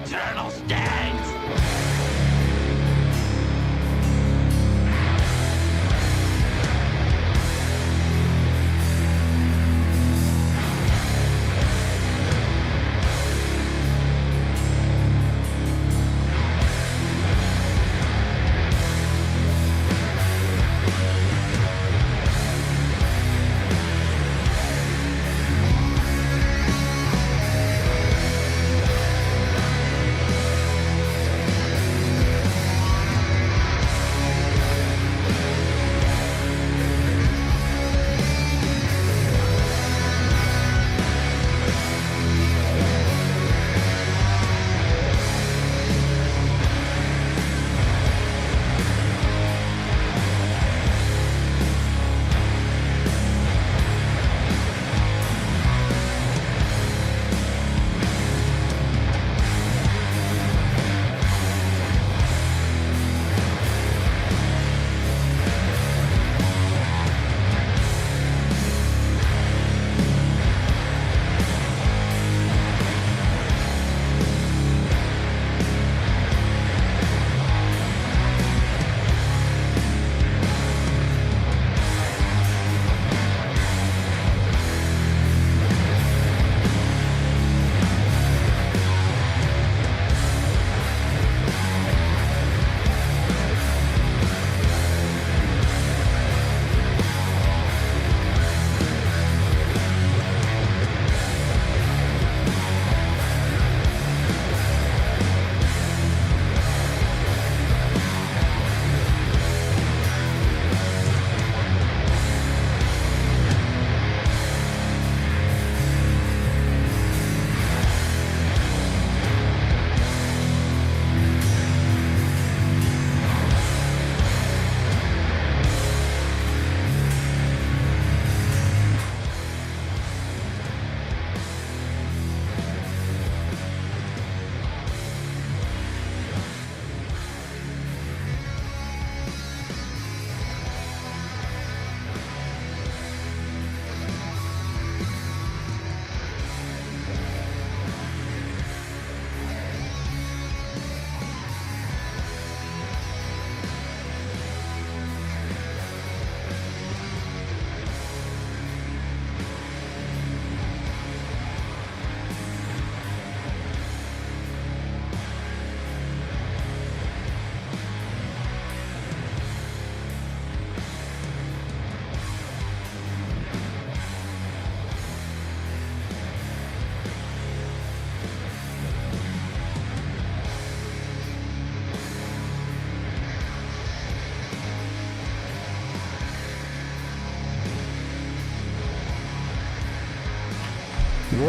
eternal stench!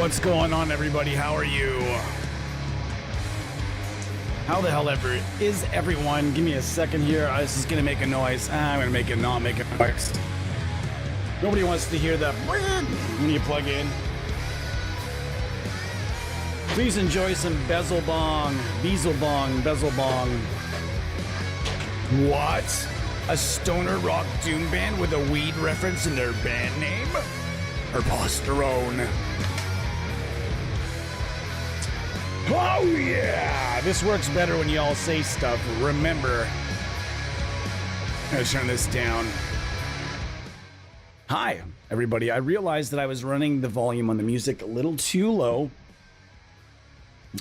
What's going on, everybody? How are you? How the hell ever is everyone? Give me a second here. This is gonna make a noise. I'm gonna make it not make a noise. Nobody wants to hear that when you plug in. Please enjoy some bezel bong, bezel bong. What? A stoner rock doom band with a weed reference in their band name? Preposterone. Oh yeah! This works better when you all say stuff. Remember. I'm gonna turn this down. Hi, everybody. I realized that I was running the volume on the music a little too low.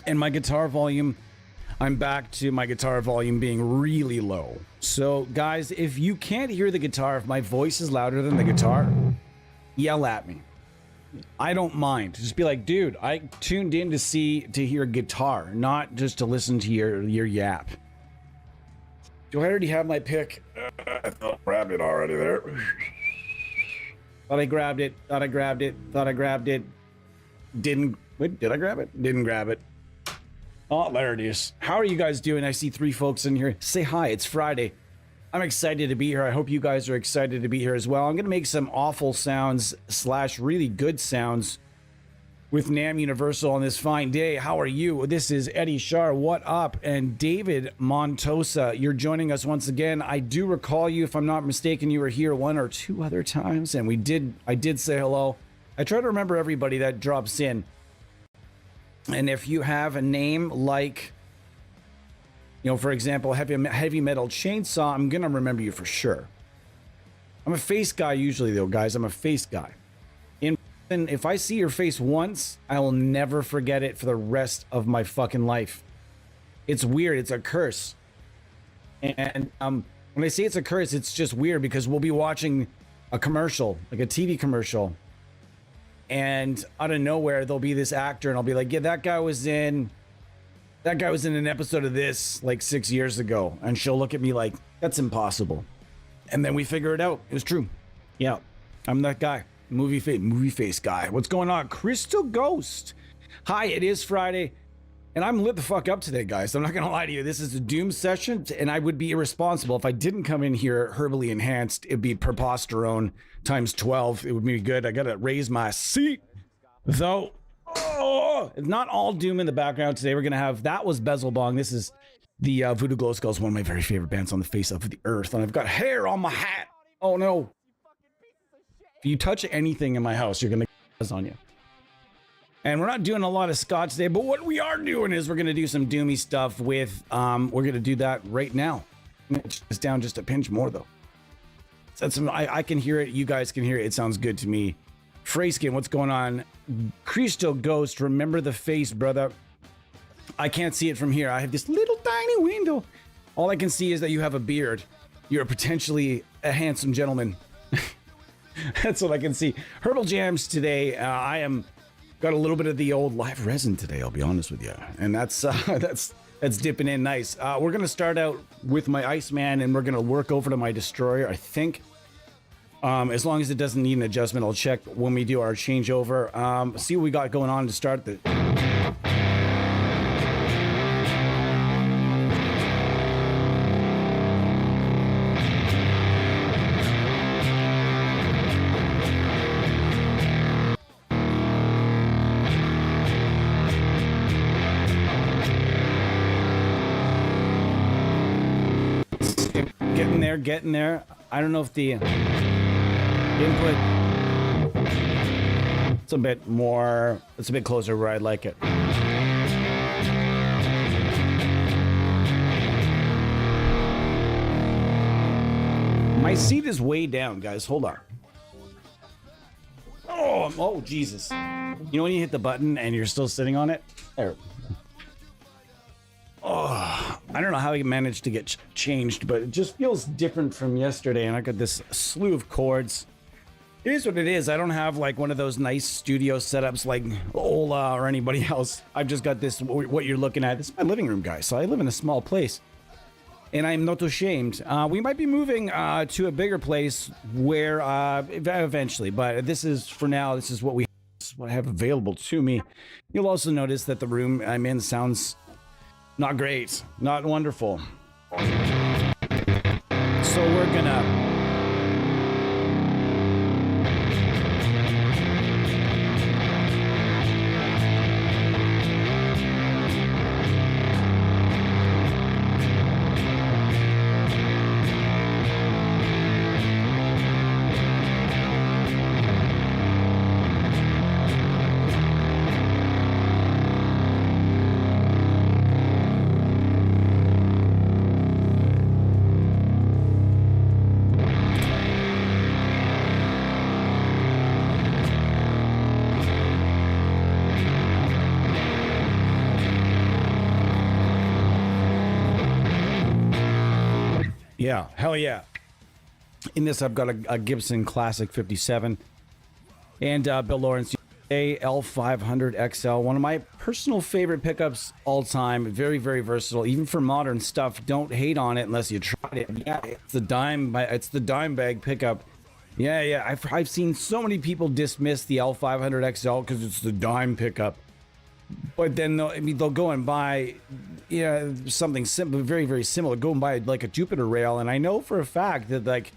And my guitar volume, I'm back to my guitar volume being really low. So, guys, if you can't hear the guitar, if my voice is louder than the guitar, yell at me. I don't mind. Just be like, dude, I tuned in to hear guitar, not just to listen to your yap. Do I already have my pick? I thought I grabbed it already there. Thought I grabbed it. Thought I grabbed it. Thought I grabbed it. Didn't. Wait, did I grab it? Didn't grab it. Oh, there it is. How are you guys doing? I see 3 folks in here. Say hi. It's Friday. I'm excited to be here. I hope you guys are excited to be here as well. I'm going to make some awful sounds / really good sounds with NAMM Universal on this fine day. How are you? This is Eddie Shar. What up? And David Montosa, you're joining us once again. I do recall you, if I'm not mistaken, you were here 1 or 2 other times, and I did say hello. I try to remember everybody that drops in. And if you have a name like, you know, for example, heavy metal chainsaw, I'm gonna remember you for sure. I'm a face guy usually, though, guys. I'm a face guy. If I see your face once, I will never forget it for the rest of my fucking life. It's weird. It's a curse. And when I say it's a curse, it's just weird because we'll be watching a commercial, like a TV commercial, and out of nowhere there'll be this actor, and I'll be like, yeah, that guy was in an episode of this like 6 years ago, and she'll look at me like, that's impossible. And then we figure it out. It was true. Yeah, I'm that guy. Movie face guy. What's going on? Crystal Ghost. Hi, it is Friday, and I'm lit the fuck up today, guys. I'm not gonna lie to you. This is a doom session, and I would be irresponsible if I didn't come in here herbally enhanced. It'd be preposterone times 12. It would be good. I gotta raise my seat, though. Oh, it's not all doom in the background today. We're gonna have that was Bezelbong. This is the Voodoo Glow Skulls, one of my very favorite bands on the face of the earth, and I've got hair on my hat. Oh no. If you touch anything in my house, you're gonna get on you. And we're not doing a lot of Scott today, but what we are doing is we're gonna do some doomy stuff with, we're gonna do that right now. It's down just a pinch more though. I can hear it, you guys can hear it, it sounds good to me. Freyskin, what's going on? Crystal Ghost, remember the face, brother. I can't see it from here. I have this little tiny window. All I can see is that you have a beard. You're potentially a handsome gentleman. That's what I can see. Herbal Jams today. I am got a little bit of the old live resin today. I'll be honest with you, and that's dipping in nice. We're gonna start out with my Iceman, and we're gonna work over to my Destroyer. I think, as long as it doesn't need an adjustment, I'll check when we do our changeover. See what we got going on to start the. Getting there. I don't know if the input, it's a bit more, it's a bit closer where I'd like it. My seat is way down, guys. Hold on. Oh Jesus. You know when you hit the button and you're still sitting on it? There. Oh, I don't know how he managed to get changed, but it just feels different from yesterday, and I got this slew of cords. It is what it is. I don't have like one of those nice studio setups like Ola or anybody else. I've just got this, what you're looking at. This is my living room, guys, so I live in a small place, and I'm not ashamed. We might be moving to a bigger place where eventually, but this is, for now, this is what I have available to me. You'll also notice that the room I'm in sounds not great, not wonderful. So we're gonna... Yeah, hell yeah. In this, I've got a Gibson Classic 57 and Bill Lawrence L500 XL, one of my personal favorite pickups all time. Very, very versatile, even for modern stuff. Don't hate on it unless you tried it. Yeah, it's the dime bag pickup. Yeah. I've seen so many people dismiss the L500 XL because it's the dime pickup. But then they'll go and buy, something simple, very, very similar. Go and buy like a Jupiter rail, and I know for a fact that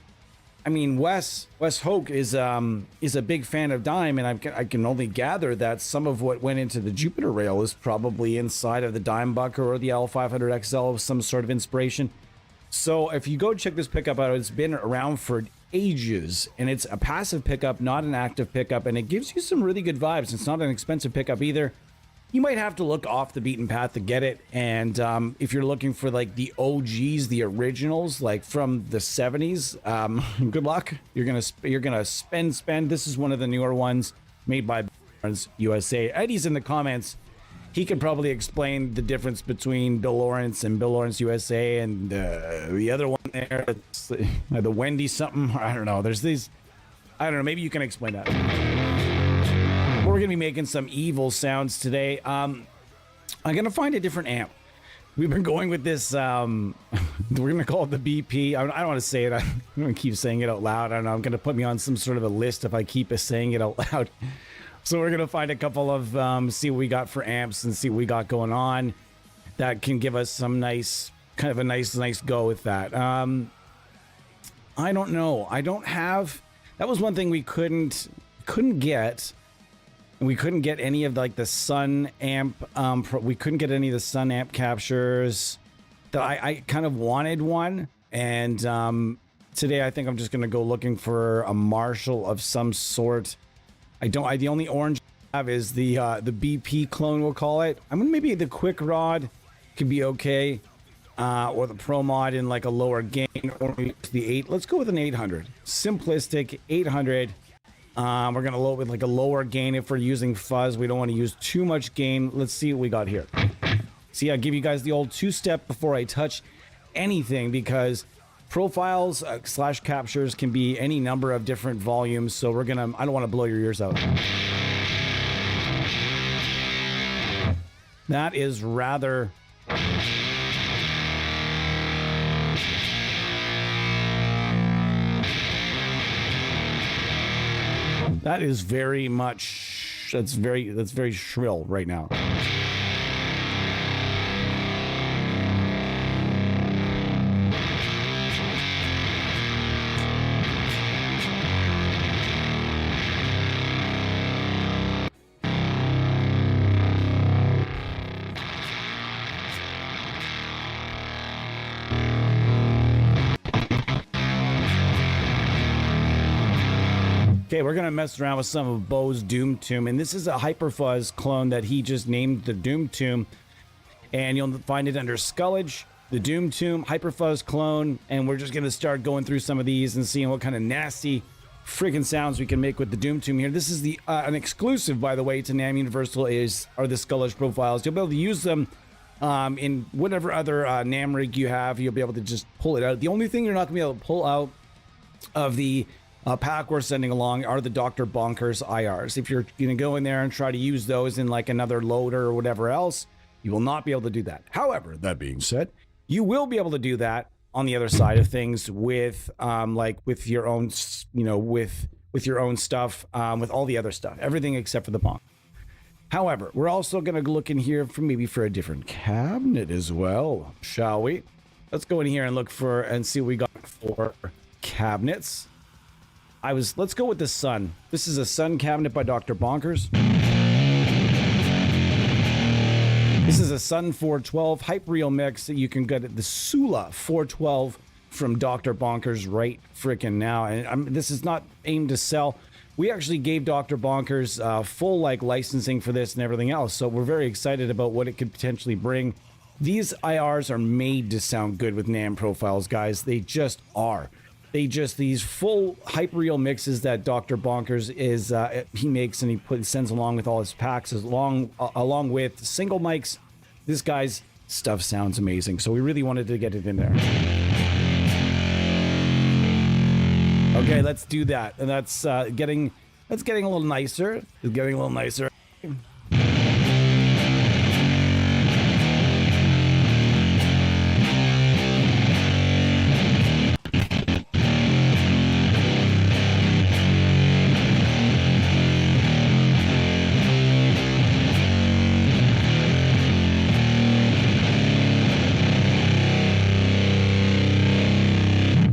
Wes Hoke is a big fan of dime, and I can only gather that some of what went into the Jupiter rail is probably inside of the dime bucker or the L500 XL of some sort of inspiration. So if you go check this pickup out, it's been around for ages, and it's a passive pickup, not an active pickup, and it gives you some really good vibes. It's not an expensive pickup either. you might have to look off the beaten path to get it. And if you're looking for like the OGs, the originals, like from the 70s, good luck. You're gonna spend. This is one of the newer ones made by USA. Eddie's in the comments. He could probably explain the difference between Bill Lawrence and Bill Lawrence USA and the other one there, the Wendy something. I don't know. There's these. I don't know. Maybe you can explain that. We're going to be making some evil sounds today. I'm going to find a different amp. We've been going with this. We're going to call it the BP. I don't want to say it. I'm going to keep saying it out loud. I don't know. I'm going to put me on some sort of a list if I keep saying it out loud. So we're going to find a couple of, see what we got for amps and see what we got going on that can give us some nice, kind of a nice go with that. I don't know. I don't have, that was one thing we couldn't get. We couldn't get any of like the Sun amp. We couldn't get any of the Sun amp captures that I kind of wanted one. And today I think I'm just going to go looking for a Marshall of some sort. The only orange I have is the BP clone, we'll call it. I mean, maybe the quick rod could be okay, or the Pro Mod in like a lower gain, or the 8. Let's go with an 800, simplistic 800. We're gonna load with like a lower gain if we're using fuzz. We don't want to use too much gain. Let's see what we got here. See, I'll give you guys the old 2-step before I touch anything, because profiles / captures can be any number of different volumes. So I don't want to blow your ears out. That is rather... That is very much... That's very shrill right now. Okay, we're gonna mess around with some of Bo's Doom Tomb, and this is a Hyperfuzz clone that he just named the Doom Tomb, and you'll find it under Skullage, the Doom Tomb, Hyperfuzz clone, and we're just gonna start going through some of these and seeing what kind of nasty freaking sounds we can make with the Doom Tomb here. This is the an exclusive, by the way, to NAMM Universal are the Skullage profiles. You'll be able to use them in whatever other NAMM rig you have. You'll be able to just pull it out. The only thing you're not gonna be able to pull out of the pack we're sending along are the Dr. Bonkers IRs. If you're going to go in there and try to use those in like another loader or whatever else, you will not be able to do that. However, that being said, you will be able to do that on the other side of things with like with your own, with your own stuff, with all the other stuff, everything except for the bonk. However, we're also going to look in here for a different cabinet as well, shall we? Let's go in here and look for and see what we got for cabinets. Let's go with the Sun. This is a Sun cabinet by Dr. Bonkers. This is a Sun 412 Hyperreal mix that you can get at the Sula 412 from Dr. Bonkers right frickin' now. And this is not aimed to sell. We actually gave Dr. Bonkers full like licensing for this and everything else. So we're very excited about what it could potentially bring. These IRs are made to sound good with NAMM profiles, guys. They just are. These full Hyperreal mixes that Dr. Bonkers he makes and he sends along with all his packs along with single mics. This guy's stuff sounds amazing, so we really wanted to get it in there. Okay, let's do that, and that's getting a little nicer. It's getting a little nicer.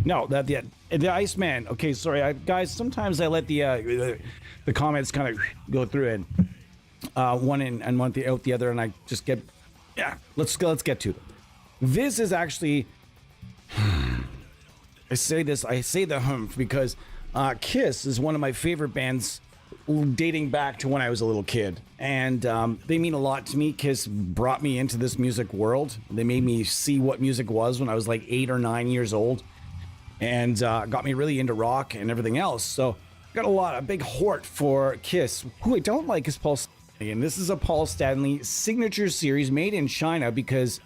No, the Iceman. Okay, sorry, guys. Sometimes I let the comments kind of go through and one in and one out the other, and I just get Let's get to them. This is actually I say the humph because Kiss is one of my favorite bands dating back to when I was a little kid. And they mean a lot to me. Kiss brought me into this music world. They made me see what music was when I was like 8 or 9 years old, and got me really into rock and everything else. So got a big hort for Kiss. Who I don't like is Paul Stanley, and this is a Paul Stanley signature series made in China because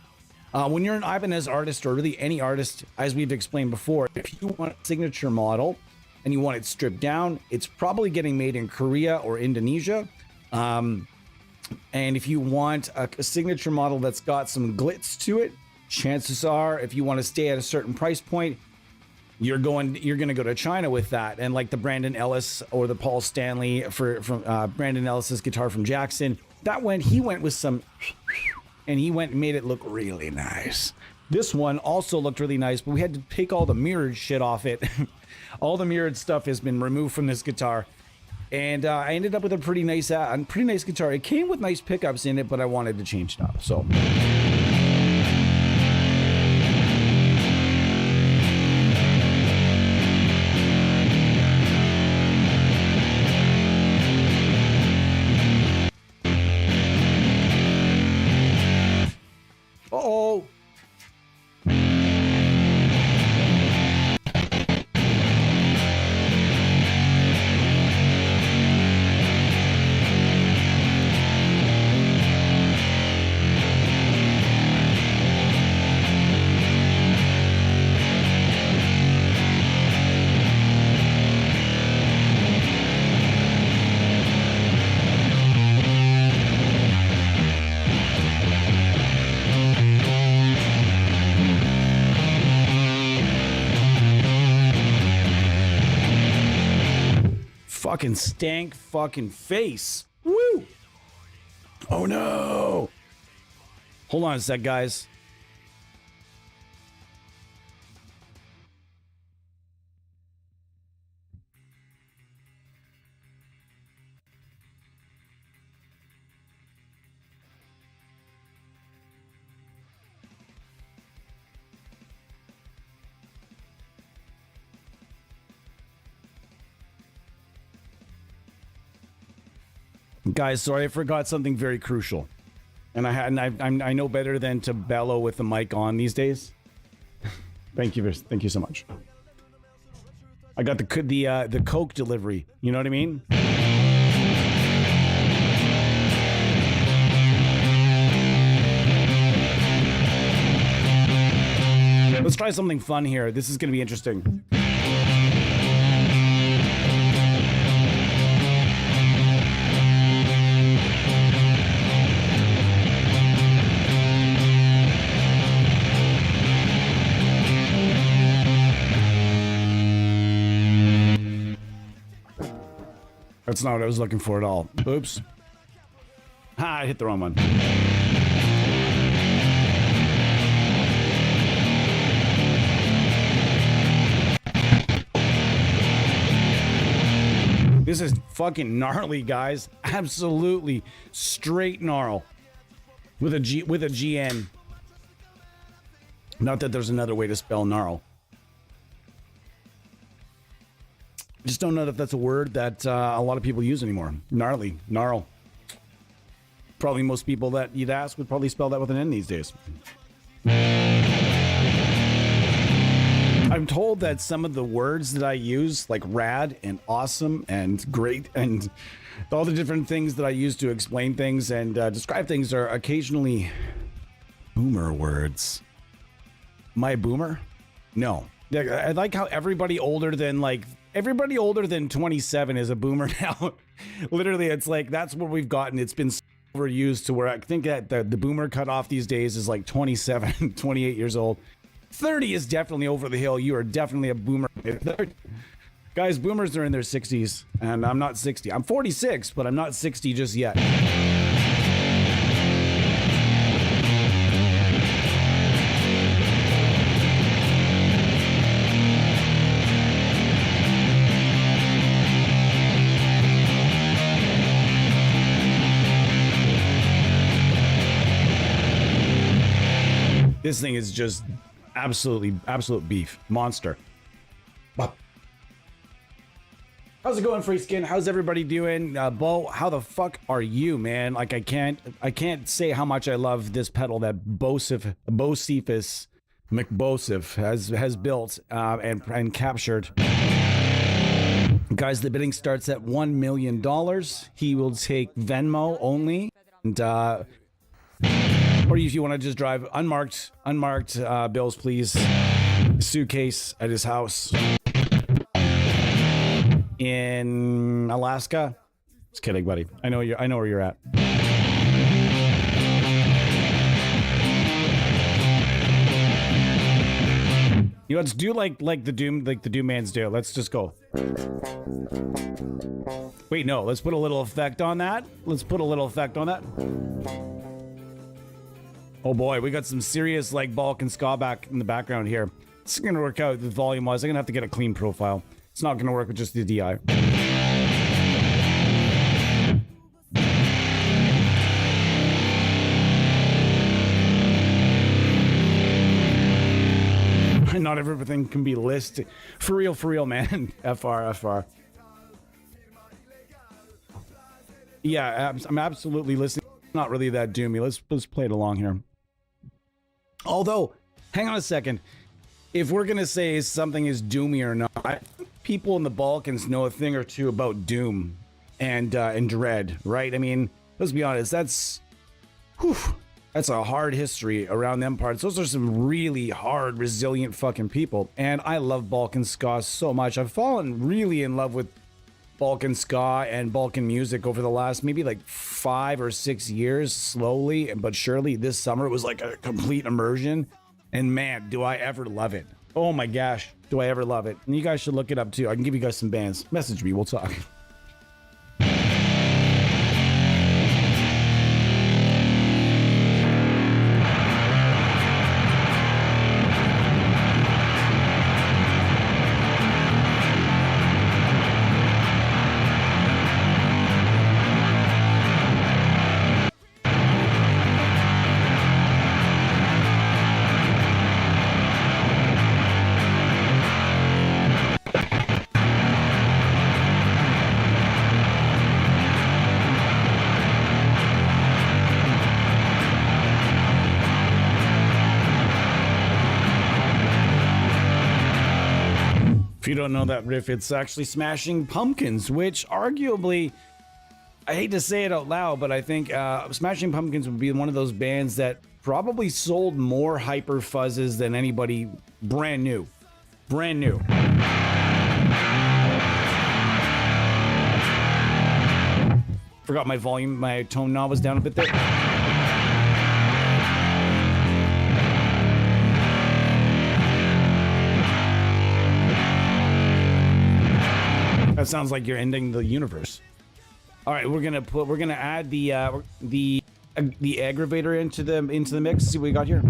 when you're an Ibanez artist, or really any artist, as we've explained before, if you want a signature model and you want it stripped down, it's probably getting made in Korea or Indonesia. And if you want a signature model that's got some glitz to it, chances are, if you want to stay at a certain price point, you're going to go to China with that. And like the Brandon Ellis or the Paul Stanley from Brandon Ellis's guitar from Jackson, he went with some, and he went and made it look really nice. This one also looked really nice, but we had to take all the mirrored shit off it. All the mirrored stuff has been removed from this guitar, and I ended up with a pretty nice guitar. It came with nice pickups in it, but I wanted to change it up. So. Uh-oh. Fucking stank fucking face. Woo! Oh no! Hold on a sec, guys. Guys, sorry, I forgot something very crucial, and I know better than to bellow with the mic on these days. Thank you so much. I got the Coke delivery. You know what I mean? Let's try something fun here. This is going to be interesting. That's not what I was looking for at all. Oops. I hit the wrong one. This is fucking gnarly, guys. Absolutely straight gnarl. With a GN. Not that there's another way to spell gnarl. I just don't know if that's a word that a lot of people use anymore. Gnarly, gnarl. Probably most people that you'd ask would probably spell that with an N these days. I'm told that some of the words that I use, like rad and awesome and great and all the different things that I use to explain things and describe things, are occasionally boomer words. Am I a boomer? No. I like how everybody older than 27 is a boomer now. Literally, it's like that's what we've gotten. It's been so overused to where I think that the boomer cutoff these days is like 27, 28 years old. 30 is definitely over the hill. You are definitely a boomer. Guys, boomers are in their 60s, and I'm not 60. I'm 46, but I'm not 60 just yet. This thing is just absolute beef. Monster. How's it going, Free Skin? How's everybody doing? Bo, how the fuck are you, man? Like, I can't say how much I love this pedal that Bocephus McBoseph has built and captured. Guys, the bidding starts at $1 million. He will take Venmo only, and or if you want to just drive unmarked bills, please. Suitcase at his house in Alaska. Just kidding, buddy. I know where you're at. You know, let's do like the Doom mans do. Let's just go. Wait, no. Let's put a little effect on that. Oh boy, we got some serious like Balkan ska back in the background here. It's gonna work out the volume wise. I'm gonna have to get a clean profile. It's not gonna work with just the DI. Not everything can be listed. For real, man. FR. Yeah, I'm absolutely listening. Not really that doomy. Let's play it along here. Although, hang on a second. If we're gonna say something is doomy or not, I think people in the Balkans know a thing or two about doom and dread, right? I mean, let's be honest. That's a hard history around them parts. Those are some really hard, resilient fucking people. And I love Balkan ska so much. I've fallen really in love with Balkan ska and Balkan music over the last maybe like 5 or 6 years, slowly but surely. This summer it was like a complete immersion. And man, do I ever love it. Oh my gosh, do I ever love it. And you guys should look it up too. I can give you guys some bands. Message me, we'll talk. If you don't know that riff, it's actually Smashing Pumpkins, which arguably, I hate to say it out loud, but I think Smashing Pumpkins would be one of those bands that probably sold more hyper fuzzes than anybody brand new. Forgot my volume, my tone knob was down a bit there. That sounds like you're ending the universe. All right, we're gonna add the aggravator into the mix. See what we got here.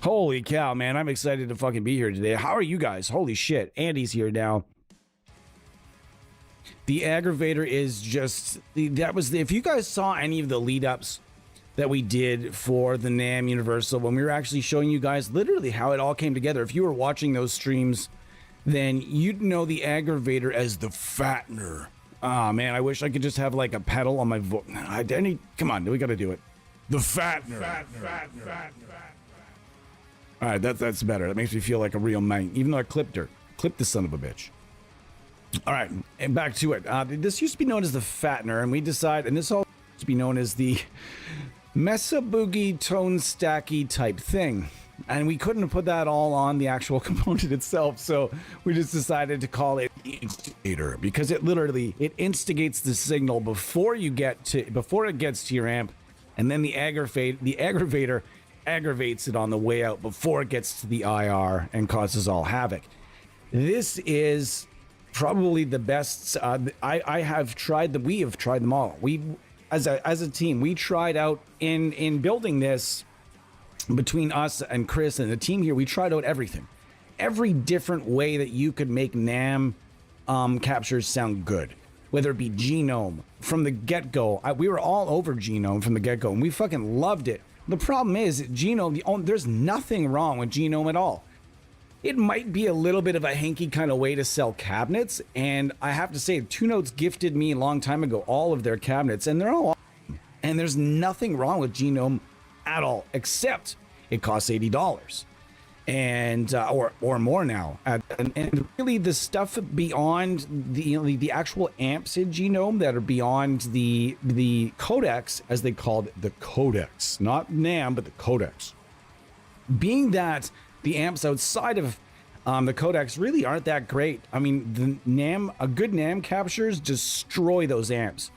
Holy cow, man. I'm excited to fucking be here today. How are you guys? Holy shit. Andy's here now. The aggravator is just... if you guys saw any of the lead-ups that we did for the NAMM Universal, when we were actually showing you guys literally how it all came together. If you were watching those streams then you'd know the aggravator as the fattener. Ah, man, I wish I could just have like a pedal on my voice. Come on, we got to do it. The fattener. All right, that's better. That makes me feel like a real man, even though I clipped her. Clipped the son of a bitch. All right, and back to it. This used to be known as the fattener, and we decided, and this all used to be known as the Mesa Boogie Tone Stacky type thing. And we couldn't have put that all on the actual component itself, so we just decided to call it the instigator, because it instigates the signal before it gets to your amp, and then the aggravator aggravates it on the way out before it gets to the IR and causes all havoc. This is probably the best. We have tried them all. We, as a team, we tried out in building this. Between us and Chris and the team here, we tried out every different way that you could make NAM captures sound good, whether it be Genome from the get-go. We were all over Genome from the get-go, and we fucking loved it. The problem is Genome, there's nothing wrong with Genome at all. It might be a little bit of a hanky kind of way to sell cabinets, and I have to say, Two Notes gifted me a long time ago all of their cabinets, and they're all awesome. And there's nothing wrong with Genome at all, except it costs $80 and or more now. And really, the stuff beyond the actual amps in Genome that are beyond the codecs, as they called it, the codecs, not NAM, but the codecs. Being that the amps outside of the codecs really aren't that great. I mean, a good NAM captures destroy those amps.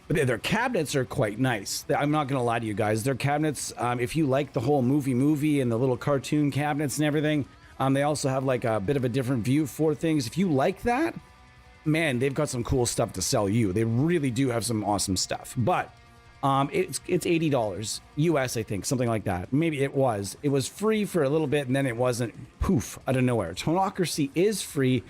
But their cabinets are quite nice. I'm not going to lie to you guys. Their cabinets, if you like the whole movie and the little cartoon cabinets and everything, they also have like a bit of a different view for things. If you like that, man, they've got some cool stuff to sell you. They really do have some awesome stuff. But it's $80 US, I think, something like that. Maybe it was free for a little bit, and then it wasn't. Poof, out of nowhere. Tonocracy is free,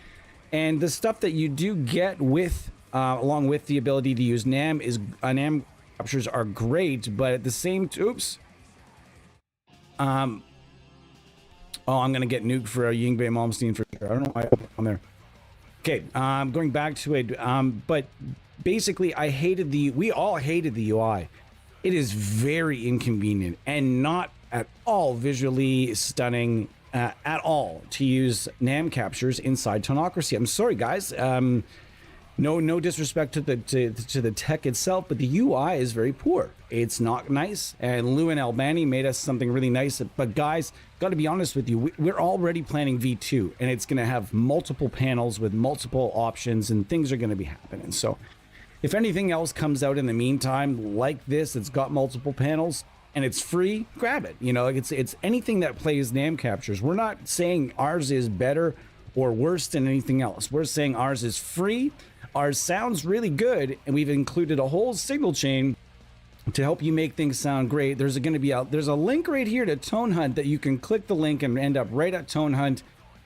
and the stuff that you do get with along with the ability to use NAM NAM captures are great, but at the same I'm gonna get nuked for a Yingwei Malmsteen for sure. I don't know why I'm on there. Okay, going back to it, but basically we all hated the UI. It is very inconvenient and not at all visually stunning at all to use NAM captures inside Tonocracy. I'm sorry, guys. No disrespect to the tech itself, but the UI is very poor. It's not nice, and Lou and Albani made us something really nice. But guys, got to be honest with you, we're already planning V2, and it's going to have multiple panels with multiple options, and things are going to be happening. So if anything else comes out in the meantime, like this, it's got multiple panels and it's free, grab it. You know, it's anything that plays NAM captures. We're not saying ours is better or worse than anything else. We're saying ours is free. Ours sounds really good, and we've included a whole signal chain to help you make things sound great. There's a link right here to Tone Hunt that you can click the link and end up right at Tone Hunt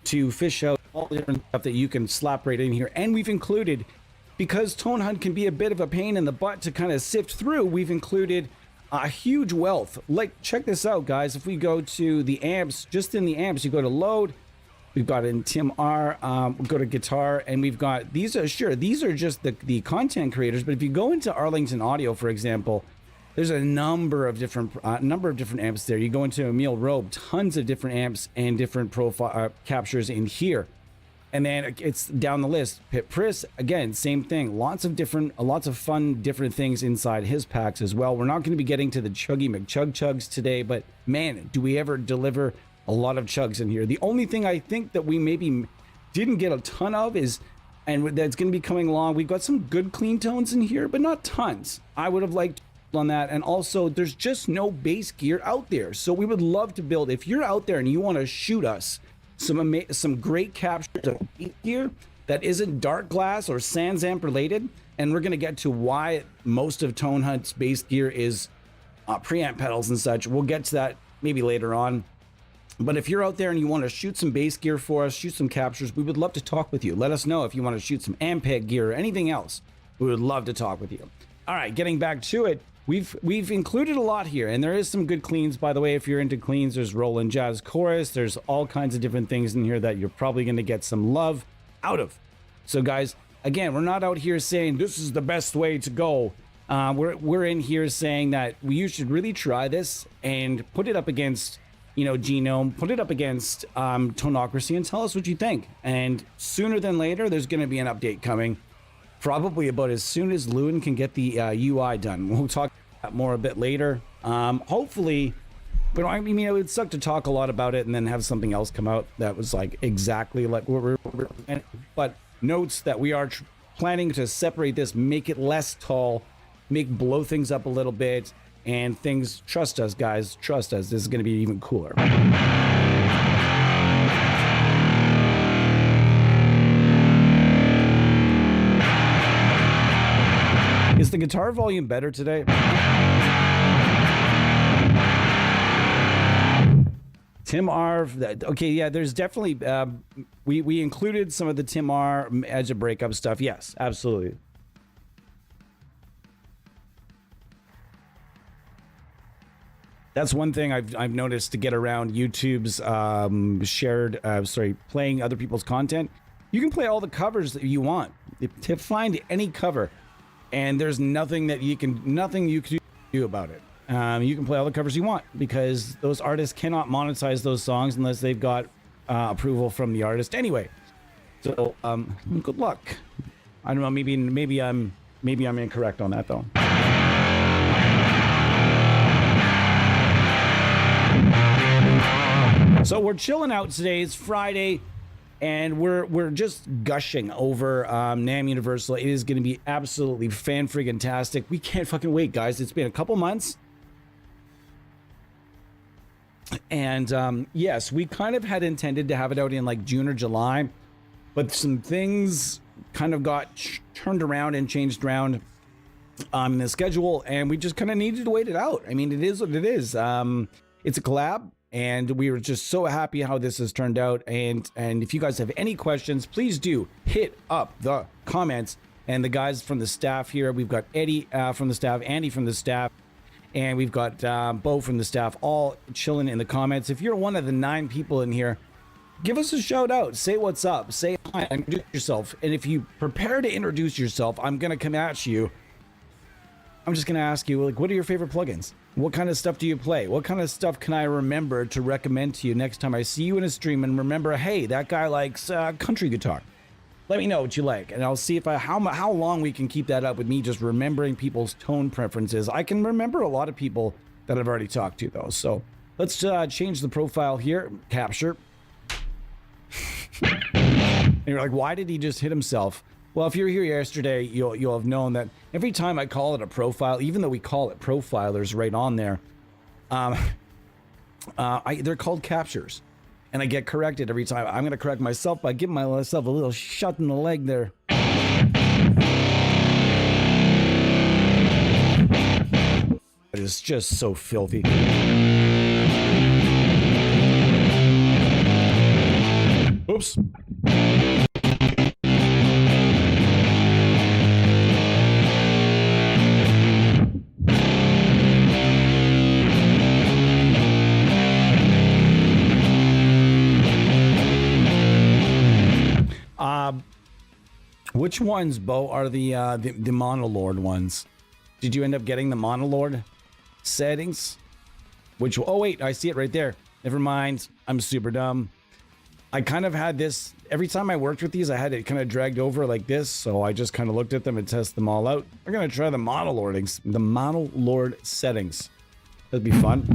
to fish out all the different stuff that you can slap right in here. And we've included, because Tone Hunt can be a bit of a pain in the butt to kind of sift through, we've included a huge wealth. Like, check this out, guys. If we go to the amps, just in the amps, you go to load. We've got in Tim R, we'll go to guitar, and we've got, these are just the content creators, but if you go into Arlington Audio, for example, there's a number of different amps there. You go into Emil Robe, tons of different amps and different profile captures in here. And then it's down the list. Pit Priss, again, same thing. Lots of fun, different things inside his packs as well. We're not going to be getting to the Chuggy McChug Chugs today, but man, do we ever deliver a lot of chugs in here. The only thing I think that we maybe didn't get a ton of is, and that's going to be coming along, we've got some good clean tones in here, but not tons. I would have liked on that. And also, there's just no bass gear out there. So we would love to build, if you're out there and you want to shoot us some great captures of bass gear that isn't Dark Glass or Sans Amp related, and we're going to get to why most of Tone Hunt's bass gear is preamp pedals and such. We'll get to that maybe later on. But if you're out there and you want to shoot some bass gear for us, shoot some captures, we would love to talk with you. Let us know if you want to shoot some Ampeg gear or anything else. We would love to talk with you. All right, getting back to it. we've included a lot here, and there is some good cleans, by the way. If you're into cleans, there's Roland Jazz Chorus. There's all kinds of different things in here that you're probably going to get some love out of. So guys, again, we're not out here saying this is the best way to go. We're in here saying that you should really try this and put it up against, you know, Genome, put it up against Tonocracy, and tell us what you think. And sooner than later, there's going to be an update coming, probably about as soon as Lewin can get the UI done. We'll talk more a bit later, hopefully. But I mean, it would suck to talk a lot about it and then have something else come out that was like exactly like what we're but notes that we are planning to separate this, make it less tall, blow things up a little bit, and things, trust us guys, trust us, this is going to be even cooler. Is the guitar volume better today? Tim R. Okay, yeah, there's definitely we included some of the Tim R. Edge of Breakup stuff. Yes, absolutely. That's one thing I've noticed to get around YouTube's playing other people's content. You can play all the covers that you want. To find any cover, and there's nothing you can do about it. You can play all the covers you want because those artists cannot monetize those songs unless they've got approval from the artist anyway. So good luck. I don't know. Maybe I'm incorrect on that though. So we're chilling out today. It's Friday, and we're just gushing over NAMM Universal. It is going to be absolutely fan-friggin-tastic. We can't fucking wait, guys. It's been a couple months. And yes, we kind of had intended to have it out in like June or July, but some things kind of got turned around and changed around in the schedule, and we just kind of needed to wait it out. I mean, it is what it is. It's a collab, and we were just so happy how this has turned out. And if you guys have any questions, please do hit up the comments. And the guys from the staff here, we've got Eddie from the staff, Andy from the staff, and we've got Bo from the staff, all chilling in the comments. If you're one of the 9 people in here, give us a shout out. Say what's up. Say hi. Introduce yourself. And if you prepare to introduce yourself, I'm going to come at you. I'm just going to ask you, like, what are your favorite plugins? What kind of stuff do you play? What kind of stuff can I remember to recommend to you next time I see you in a stream and remember, hey, that guy likes country guitar. Let me know what you like, and I'll see if how long we can keep that up with me just remembering people's tone preferences. I can remember a lot of people that I've already talked to, though. So let's change the profile here. Capture. And you're like, why did he just hit himself? Well, if you were here yesterday, you'll have known that every time I call it a profile, even though we call it profilers right on there, they're called captures. And I get corrected every time. I'm going to correct myself by giving myself a little shot in the leg there. It is just so filthy. Oops. Which ones, Bo, are the Monolord ones? Did you end up getting the Monolord settings? Which, oh wait, I see it right there. Never mind, I'm super dumb. I kind of had this, every time I worked with these, I had it kind of dragged over like this, so I just kind of looked at them and tested them all out. We're gonna try the Monolord settings. That'd be fun.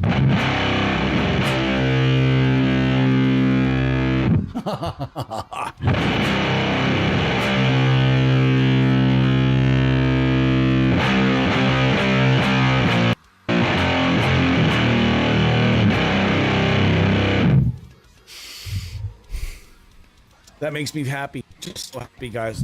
That makes me happy. Just so happy, guys.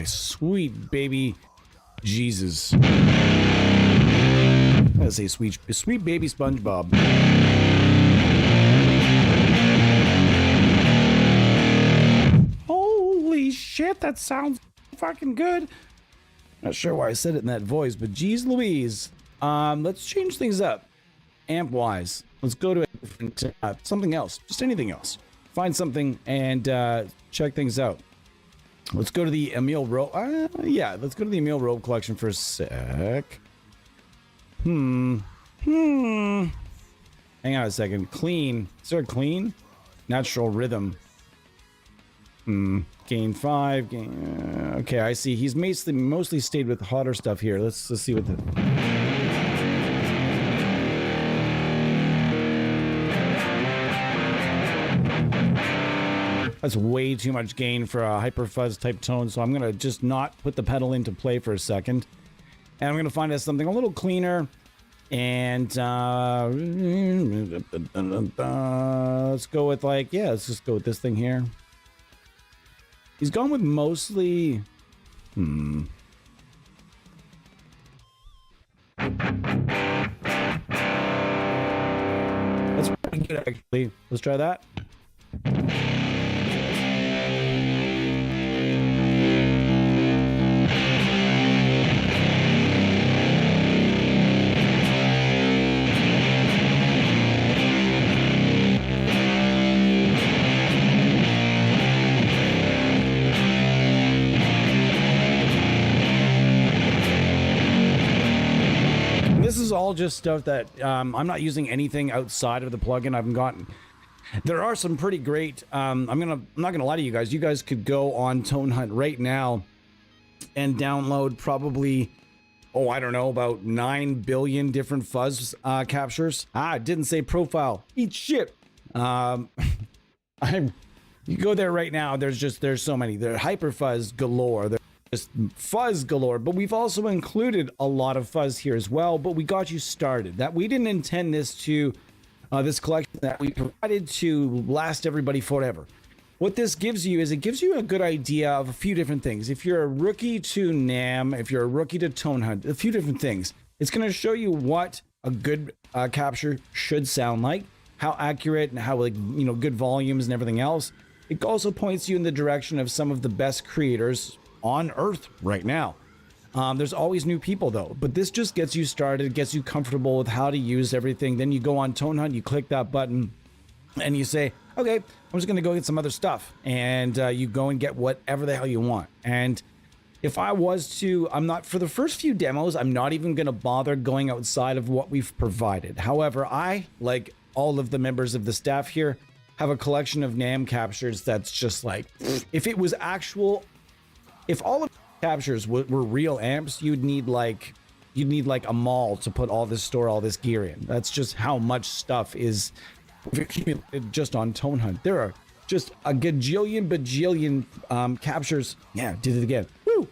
sweet baby Jesus. I'm gonna say sweet baby SpongeBob. Holy shit, that sounds fucking good. Not sure why I said it in that voice, but geez Louise. Let's change things up. Amp wise, let's go to a different, something else, just anything else. Find something and check things out. Let's go to the Emil Rope. Yeah, let's go to the Emil Rope collection for a sec. Hang on a second. Clean. Is there a clean? Natural rhythm. Gain 5. Okay, I see. He's mostly stayed with hotter stuff here. Let's see what the. That's way too much gain for a hyper fuzz type tone, so I'm gonna just not put the pedal into play for a second, and I'm gonna find us something a little cleaner. And let's go with let's just go with this thing here. He's gone with mostly. That's pretty good actually. Let's try that. This is all just stuff that I'm not using anything outside of the plugin. I've gotten. There are some pretty great. I'm not gonna lie to you guys. You guys could go on Tone Hunt right now and download probably, I don't know, about 9 billion different fuzz captures. It didn't say profile. Eat shit. You go there right now. There's so many. They're hyper fuzz galore. They're just fuzz galore, but we've also included a lot of fuzz here as well, but we got you started. That we didn't intend this to this collection that we provided to last everybody forever. What this gives you is it gives you a good idea of a few different things. If you're a rookie to NAM, if you're a rookie to Tone Hunt, a few different things. It's going to show you what a good capture should sound like, how accurate and how good volumes and everything else. It also points you in the direction of some of the best creators on Earth right now. There's always new people though, but this just gets you started, gets you comfortable with how to use everything. Then you go on Tone Hunt, you click that button and you say, okay, I'm just gonna go get some other stuff. And you go and get whatever the hell you want. And if I was to, for the first few demos, I'm not even gonna bother going outside of what we've provided. However, I, like all of the members of the staff here, have a collection of NAM captures that's just like, if it was if all of the captures were real amps, you'd need like a mall to put all this gear in. That's just how much stuff is accumulated just on Tone Hunt. There are just a bajillion captures. Yeah, did it again. Woo!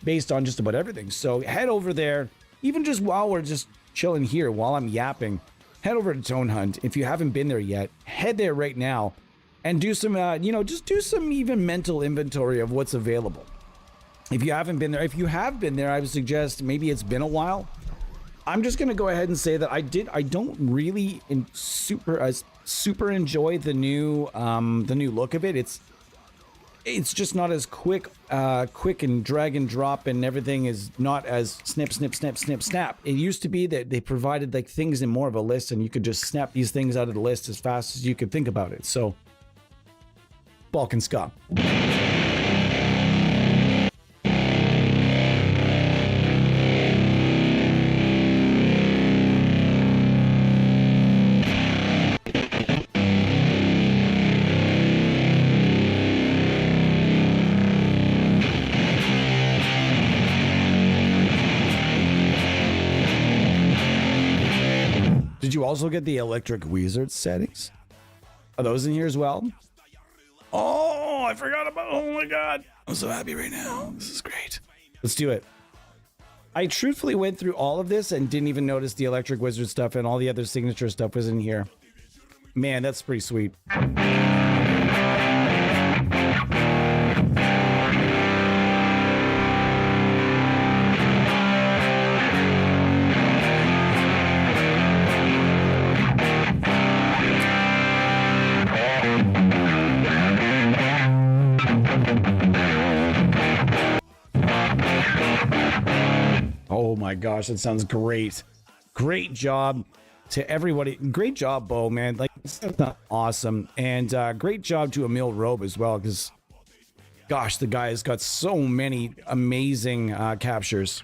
Based on just about everything. So head over there, even just while we're just chilling here, while I'm yapping, head over to Tone Hunt. If you haven't been there yet, head there right now and do some, just do some even mental inventory of what's available. If you haven't been there, if you have been there, I would suggest maybe it's been a while. I'm just going to go ahead and say that I don't really super enjoy the new look of it. It's just not as quick and drag and drop, and everything is not as snip, snip, snip, snip, snap. It used to be that they provided like things in more of a list, and you could just snap these things out of the list as fast as you could think about it. So, Balkan Ska. Did you also get the Electric Wizard settings? Are those in here as well? Oh, I forgot about. Oh my god, I'm so happy right now. This is great. Let's do it. I truthfully went through all of this and didn't even notice the Electric Wizard stuff and all the other signature stuff was in here. Man, that's pretty sweet. gosh, that sounds great. Great job to everybody. Great job, Bo, man. Like, this is awesome. And great job to Emil Robe as well, because, gosh, the guy has got so many amazing captures.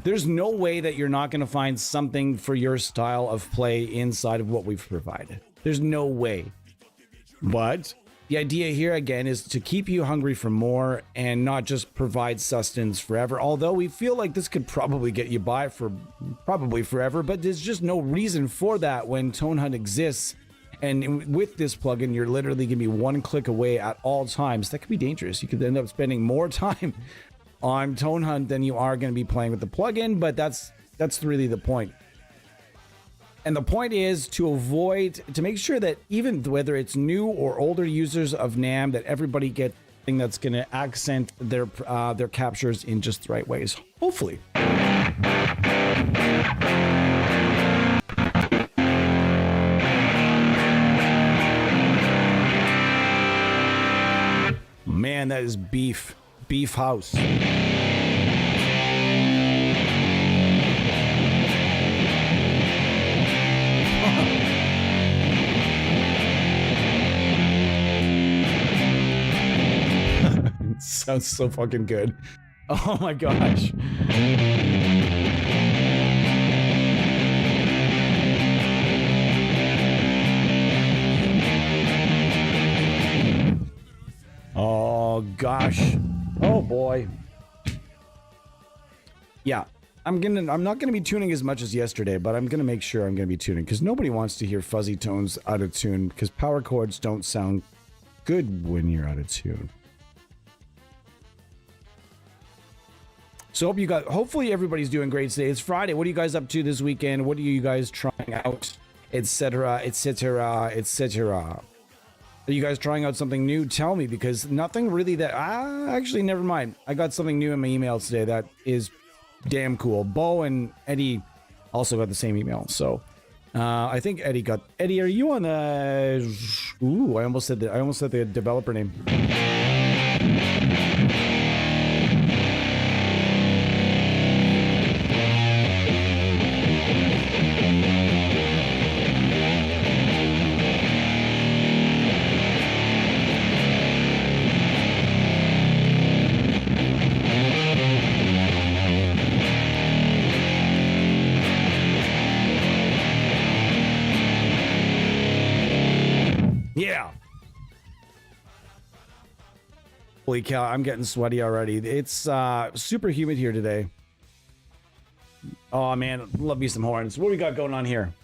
There's no way that you're not going to find something for your style of play inside of what we've provided. There's no way. But the idea here, again, is to keep you hungry for more and not just provide sustenance forever. Although we feel like this could probably get you by for probably forever, but there's just no reason for that when Tone Hunt exists. And with this plugin, you're literally going to be one click away at all times. That could be dangerous. You could end up spending more time on Tone Hunt than you are going to be playing with the plugin, but that's really the point. And the point is to make sure that even whether it's new or older users of NAMM, that everybody gets something that's going to accent their captures in just the right ways. Hopefully. Man, that is beef. Beef house. It sounds so fucking good. Oh my gosh. Oh gosh. Oh boy. Yeah. I'm not gonna be tuning as much as yesterday, but I'm gonna make sure I'm gonna be tuning, because nobody wants to hear fuzzy tones out of tune, because power chords don't sound good when you're out of tune. So hopefully everybody's doing great today. It's Friday. What are you guys up to this weekend? What are you guys trying out? Etc. Etc. Etc. Are you guys trying out something new? Tell me, because nothing really that... actually, never mind. I got something new in my email today that is damn cool. Bo and Eddie also got the same email. So, I think Eddie got... Eddie, are you on the... Ooh, I almost said the developer name. Yeah. Holy cow, I'm getting sweaty already. It's super humid here today. Oh man, love me some horns. What do we got going on here?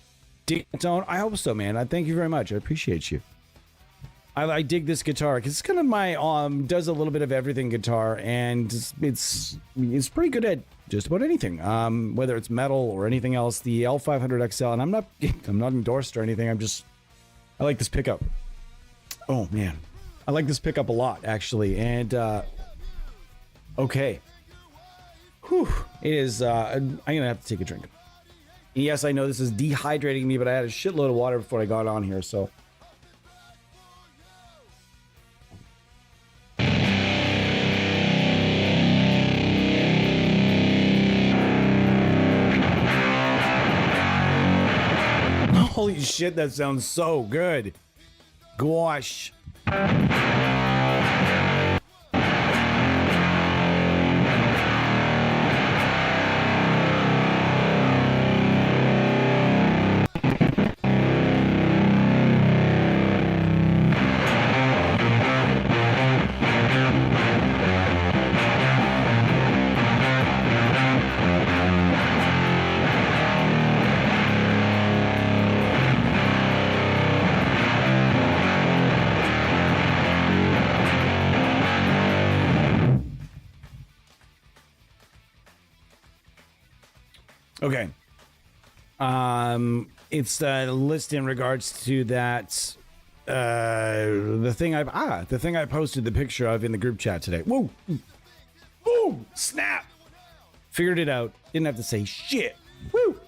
Dig tone? I hope so, man. I thank you very much. I appreciate you. I dig this guitar because it's kind of my does a little bit of everything guitar, and it's pretty good at just about anything. Whether it's metal or anything else. The L500 XL, and I'm not endorsed or anything. I like this pickup. Oh man, I like this pickup a lot actually. And okay, whew, it is. I'm gonna have to take a drink. Yes, I know this is dehydrating me, but I had a shitload of water before I got on here, so. Holy shit, that sounds so good. Gosh. Okay. It's the list in regards to that the thing I posted the picture of in the group chat today. Whoa. Whoa, snap. Figured it out. Didn't have to say shit. Woo.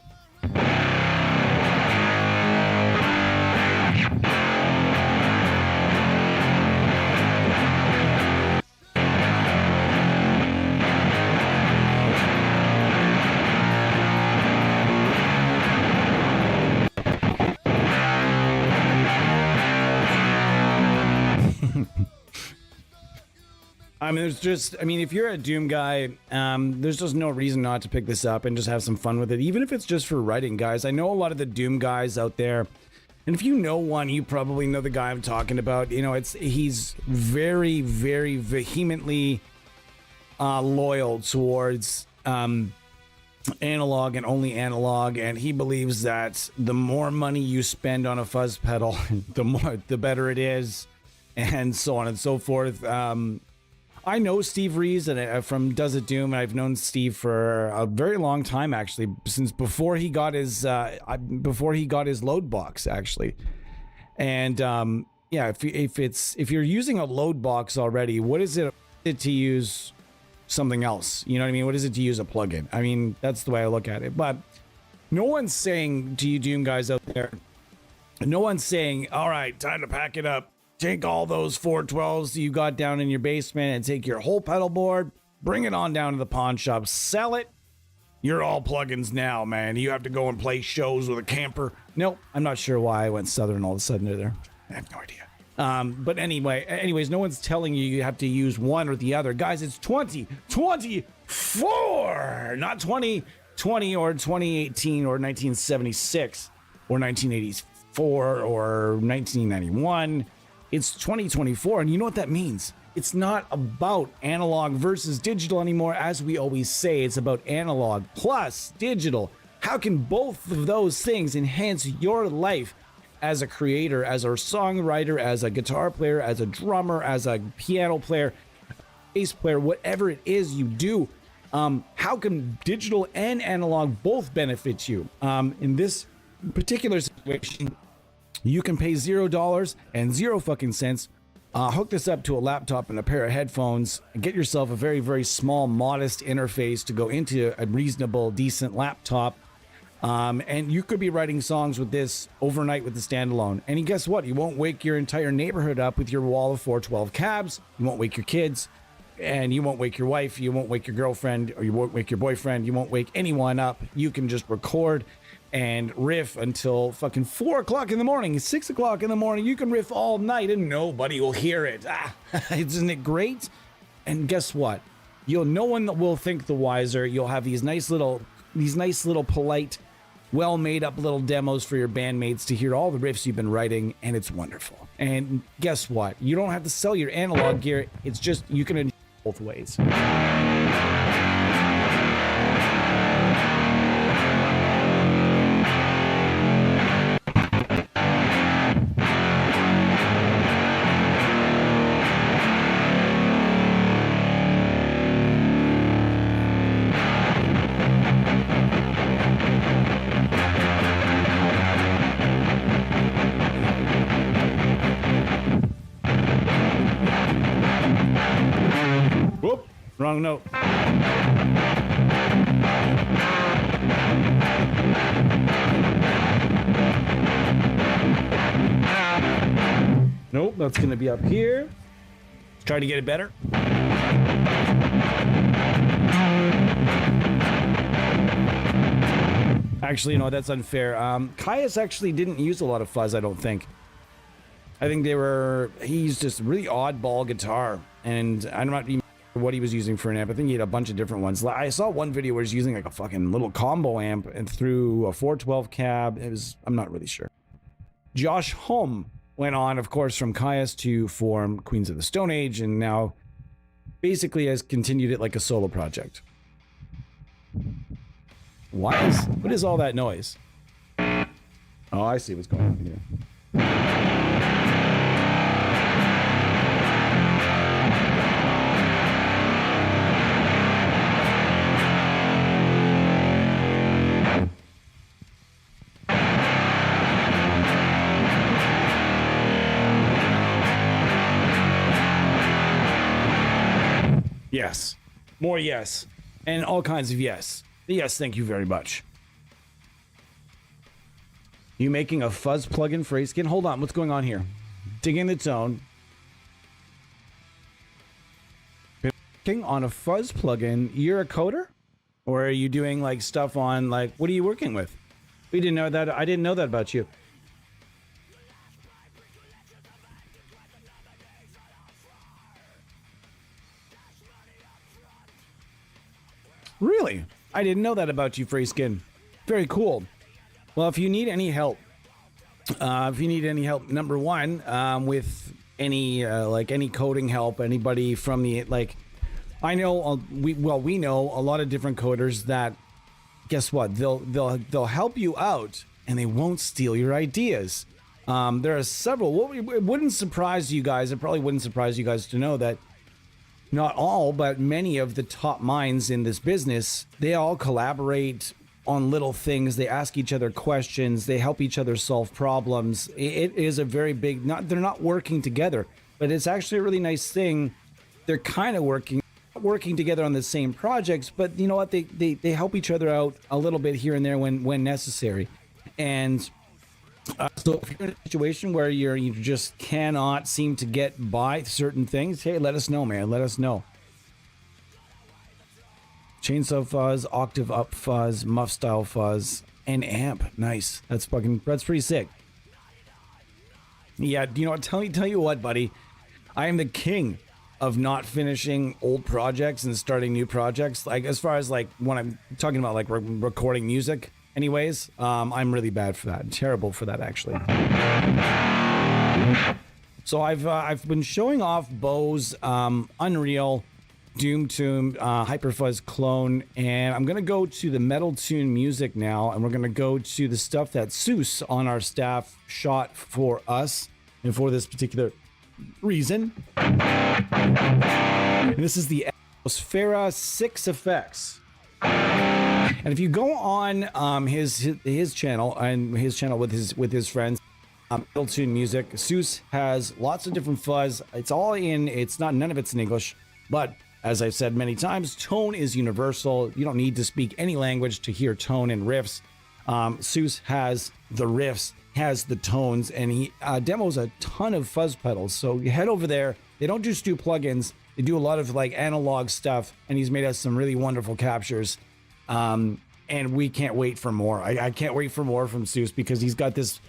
I mean, if you're a Doom guy, there's just no reason not to pick this up and just have some fun with it, even if it's just for writing, guys. I know a lot of the Doom guys out there, and if you know one, you probably know the guy I'm talking about. You know, he's very, very vehemently loyal towards analog and only analog, and he believes that the more money you spend on a fuzz pedal, the better it is, and so on and so forth. I know Steve Rees from Does It Doom, and I've known Steve for a very long time, actually, since before he got his load box, actually. And yeah, if you're using a load box already, what is it to use something else? You know what I mean? What is it to use a plugin? I mean, that's the way I look at it. But no one's saying to you Doom guys out there, no one's saying, all right, time to pack it up. Take all those 412s you got down in your basement and take your whole pedal board, bring it on down to the pawn shop, sell it. You're all plugins now, man. You have to go and play shows with a camper. Nope, I'm not sure why I went Southern all of a sudden there. I have no idea. But anyways, no one's telling you have to use one or the other. Guys, it's 2024, not 2020 or 2018 or 1976 or 1984 or 1991. It's 2024, and you know what that means? It's not about analog versus digital anymore, as we always say. It's about analog plus digital. How can both of those things enhance your life as a creator, as a songwriter, as a guitar player, as a drummer, as a piano player, bass player, whatever it is you do? How can digital and analog both benefit you? In this particular situation, you can pay $0 and 0 fucking cents. Hook this up to a laptop and a pair of headphones and get yourself a very, very small, modest interface to go into a reasonable, decent laptop. And you could be writing songs with this overnight with the standalone. And guess what? You won't wake your entire neighborhood up with your wall of 412 cabs. You won't wake your kids, and you won't wake your wife. You won't wake your girlfriend, or you won't wake your boyfriend. You won't wake anyone up. You can just record and riff until fucking 4 o'clock in the morning, 6 o'clock in the morning. You can riff all night and nobody will hear it. Isn't it great? And guess what? No one will think the wiser. You'll have these nice little polite, well made up little demos for your bandmates to hear all the riffs you've been writing, and it's wonderful. And guess what? You don't have to sell your analog gear. It's just, you can enjoy it both ways. Wrong note. Nope, that's going to be up here. Let's try to get it better. Actually, no, that's unfair. Caius actually didn't use a lot of fuzz, I don't think. I think he used just really oddball guitar, and I'm not even what he was using for an amp. I think he had a bunch of different ones. I saw one video where he's using like a fucking little combo amp and through a 412 cab. I'm not really sure. Josh Homme went on, of course, from Caius to form Queens of the Stone Age, and now basically has continued it like a solo project. What is all that noise? Oh, I see what's going on here. Yes. More yes. And all kinds of yes. Yes, thank you very much. You making a fuzz plugin for Askin? Hold on, what's going on here? Digging the tone. Working on a fuzz plugin. You're a coder? Or are you doing like stuff on like, what are you working with? We didn't know that. I didn't know that about you. Really? I didn't know that about you, Freeskin. Very cool. Well, if you need any help, number one, with any any coding help, anybody from the I know we know a lot of different coders that, guess what? They'll help you out and they won't steal your ideas. There are several. It wouldn't surprise you guys. It probably wouldn't surprise you guys to know that not all, but many of the top minds in this business, they all collaborate on little things. They ask each other questions. They help each other solve problems. It is a very big, they're not working together, but it's actually a really nice thing. They're kind of working together on the same projects, but you know what? They help each other out a little bit here and there when necessary. And so if you're in a situation where you just cannot seem to get by certain things, hey, let us know, man. Let us know. Chainsaw fuzz, octave up fuzz, muff style fuzz, and amp. Nice. That's pretty sick. Yeah, you know what? Tell you what, buddy. I am the king of not finishing old projects and starting new projects. Like as far as like when I'm talking about like recording music. Anyways, I'm really bad for that. Terrible for that, actually. So I've been showing off Bose Unreal, Doom Tune, Hyperfuzz Clone, and I'm gonna go to the Metal Tune music now, and we're gonna go to the stuff that Seuss on our staff shot for us and for this particular reason. And this is the Atmosphera 6 Effects. And if you go on his channel and his channel with his friends, Metal Tune Music, Seuss has lots of different fuzz. It's all in. None of it's in English, but as I've said many times, tone is universal. You don't need to speak any language to hear tone and riffs. Seuss has the riffs, has the tones, and he demos a ton of fuzz pedals. So you head over there. They don't just do plugins. They do a lot of like analog stuff, and he's made us some really wonderful captures. And we can't wait for more. I can't wait for more from Seuss because he's got this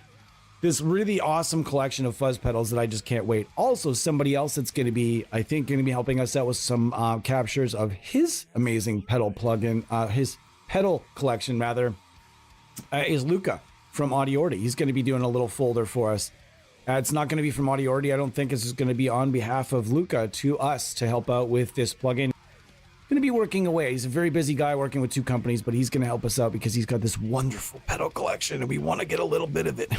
really awesome collection of fuzz pedals that I just can't wait. Also, somebody else that's going to be helping us out with some captures of his amazing pedal plugin, his pedal collection rather, is Luca from Audiority. He's going to be doing a little folder for us. It's not going to be from Audiority. I don't think this is going to be on behalf of Luca to us to help out with this plugin. Going to be working away. He's a very busy guy working with two companies, but he's going to help us out because he's got this wonderful pedal collection and we want to get a little bit of it.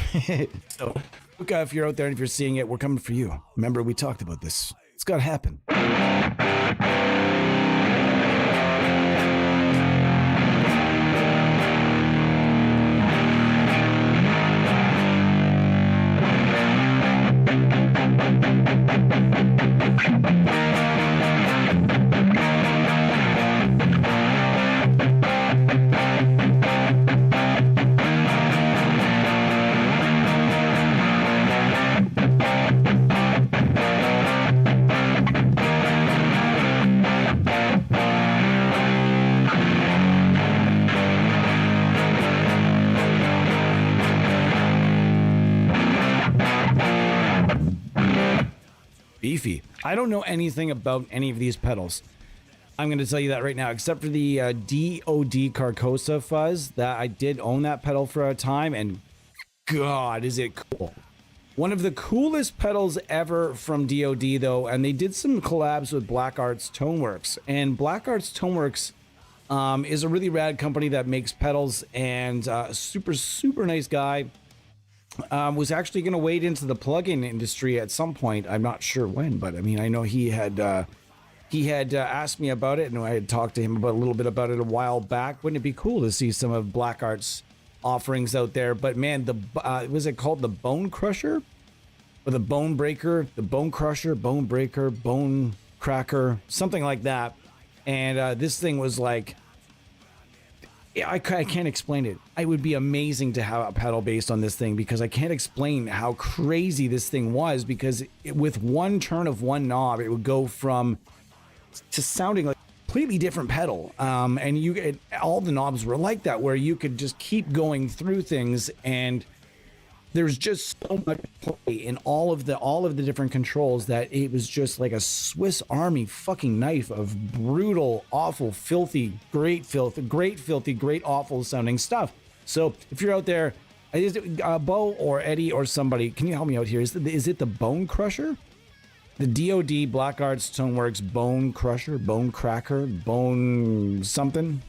So, Luca, if you're out there and if you're seeing it, we're coming for you. Remember, we talked about this. It's got to happen. Beefy. I don't know anything about any of these pedals. I'm going to tell you that right now, except for the DOD Carcosa fuzz. That I did own that pedal for a time, and God, is it cool. One of the coolest pedals ever from DOD, though, and they did some collabs with Black Arts Toneworks. And Black Arts Toneworks is a really rad company that makes pedals, and super nice guy. Was actually going to wade into the plugin industry at some point. I'm not sure when, but I mean, I know he had asked me about it, and I had talked to him about a little bit about it a while back. Wouldn't it be cool to see some of Black Art's offerings out there? But man, was it called the Bone Crusher or the Bone Breaker, the Bone Crusher, Bone Breaker, Bone Cracker, something like that? And this thing was like, I can't explain it. It would be amazing to have a pedal based on this thing because I can't explain how crazy this thing was, because with one turn of one knob, it would go from to sounding like a completely different pedal. And all the knobs were like that, where you could just keep going through things, and There's just so much play in all of the different controls that it was just like a Swiss Army fucking knife of brutal, awful, filthy, great filth, great filthy, great awful sounding stuff. So if you're out there, is it Bo or Eddie or somebody, can you help me out here? Is it the Bone Crusher? The DoD Black Arts Stoneworks Bone Crusher, Bone Cracker, Bone something.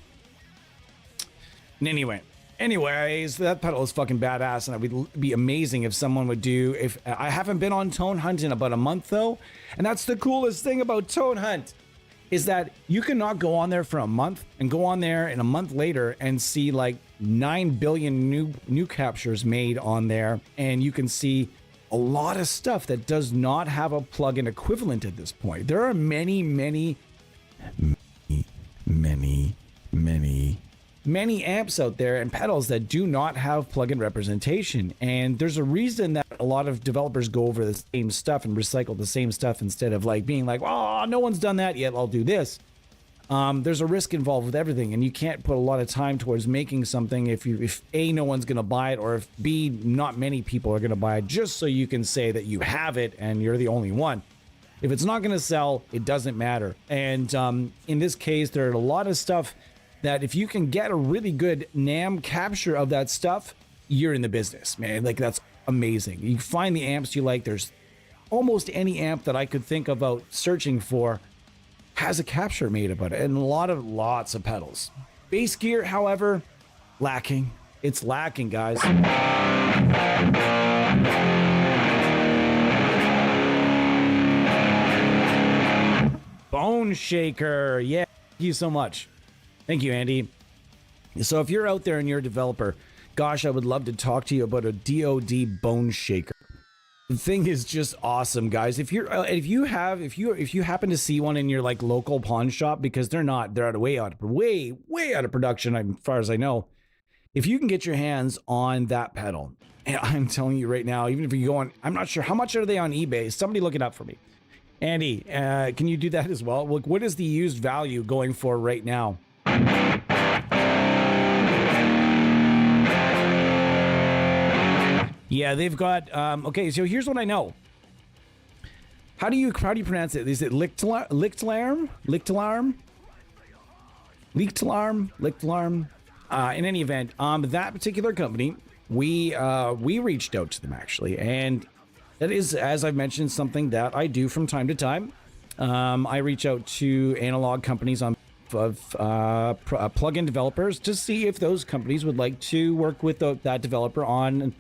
And anyways, that pedal is fucking badass, and it would be amazing if someone would do. If I haven't been on Tone Hunt in about a month though, and that's the coolest thing about Tone Hunt, is that you cannot go on there for a month and go on there and a month later and see like 9 billion new captures made on there, and you can see a lot of stuff that does not have a plugin equivalent at this point. There are many amps out there and pedals that do not have plugin representation, and there's a reason that a lot of developers go over the same stuff and recycle the same stuff instead of like being like, oh, no one's done that yet, I'll do this. There's a risk involved with everything, and you can't put a lot of time towards making something if A, no one's gonna buy it, or if B, not many people are gonna buy it, just so you can say that you have it and you're the only one. If it's not gonna sell, it doesn't matter. And in this case, there are a lot of stuff that if you can get a really good NAM capture of that stuff, you're in the business, man. Like, that's amazing. You find the amps you like. There's almost any amp that I could think about searching for has a capture made about it, and lots of pedals. Bass gear, however, lacking. It's lacking, guys. Bone Shaker, yeah, thank you so much. Thank you, Andy. So if you're out there and you're a developer, gosh, I would love to talk to you about a DoD Bone Shaker. The thing is just awesome, guys. If you happen to see one in your like local pawn shop, because they're way out of production as far as I know. If you can get your hands on that pedal, and I'm telling you right now, even if you go on, I'm not sure how much are they on eBay. Somebody look it up for me. Andy, can you do that as well? Look, what is the used value going for right now? Yeah, they've got, okay, so here's what I know. How do you pronounce it? Is it Lichtalarm? In any event, that particular company, we reached out to them actually, and that is, as I've mentioned, something that I do from time to time. I reach out to analog companies of plugin developers to see if those companies would like to work with that developer on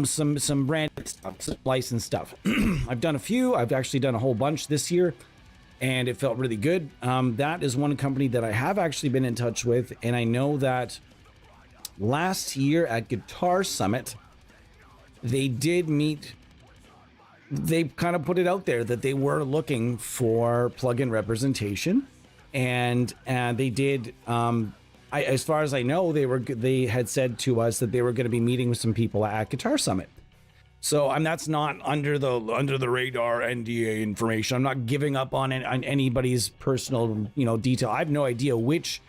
some branded stuff, some licensed stuff. I've done a few. I've actually done a whole bunch this year, and it felt really good. That is one company that I have actually been in touch with, and I know that last year at Guitar Summit, they did meet. They kind of put it out there that they were looking for plugin representation, and they did. As far as I know, they had said to us that they were going to be meeting with some people at Guitar Summit. So that's not under the radar NDA information. I'm not giving up on anybody's personal detail. I have no idea which.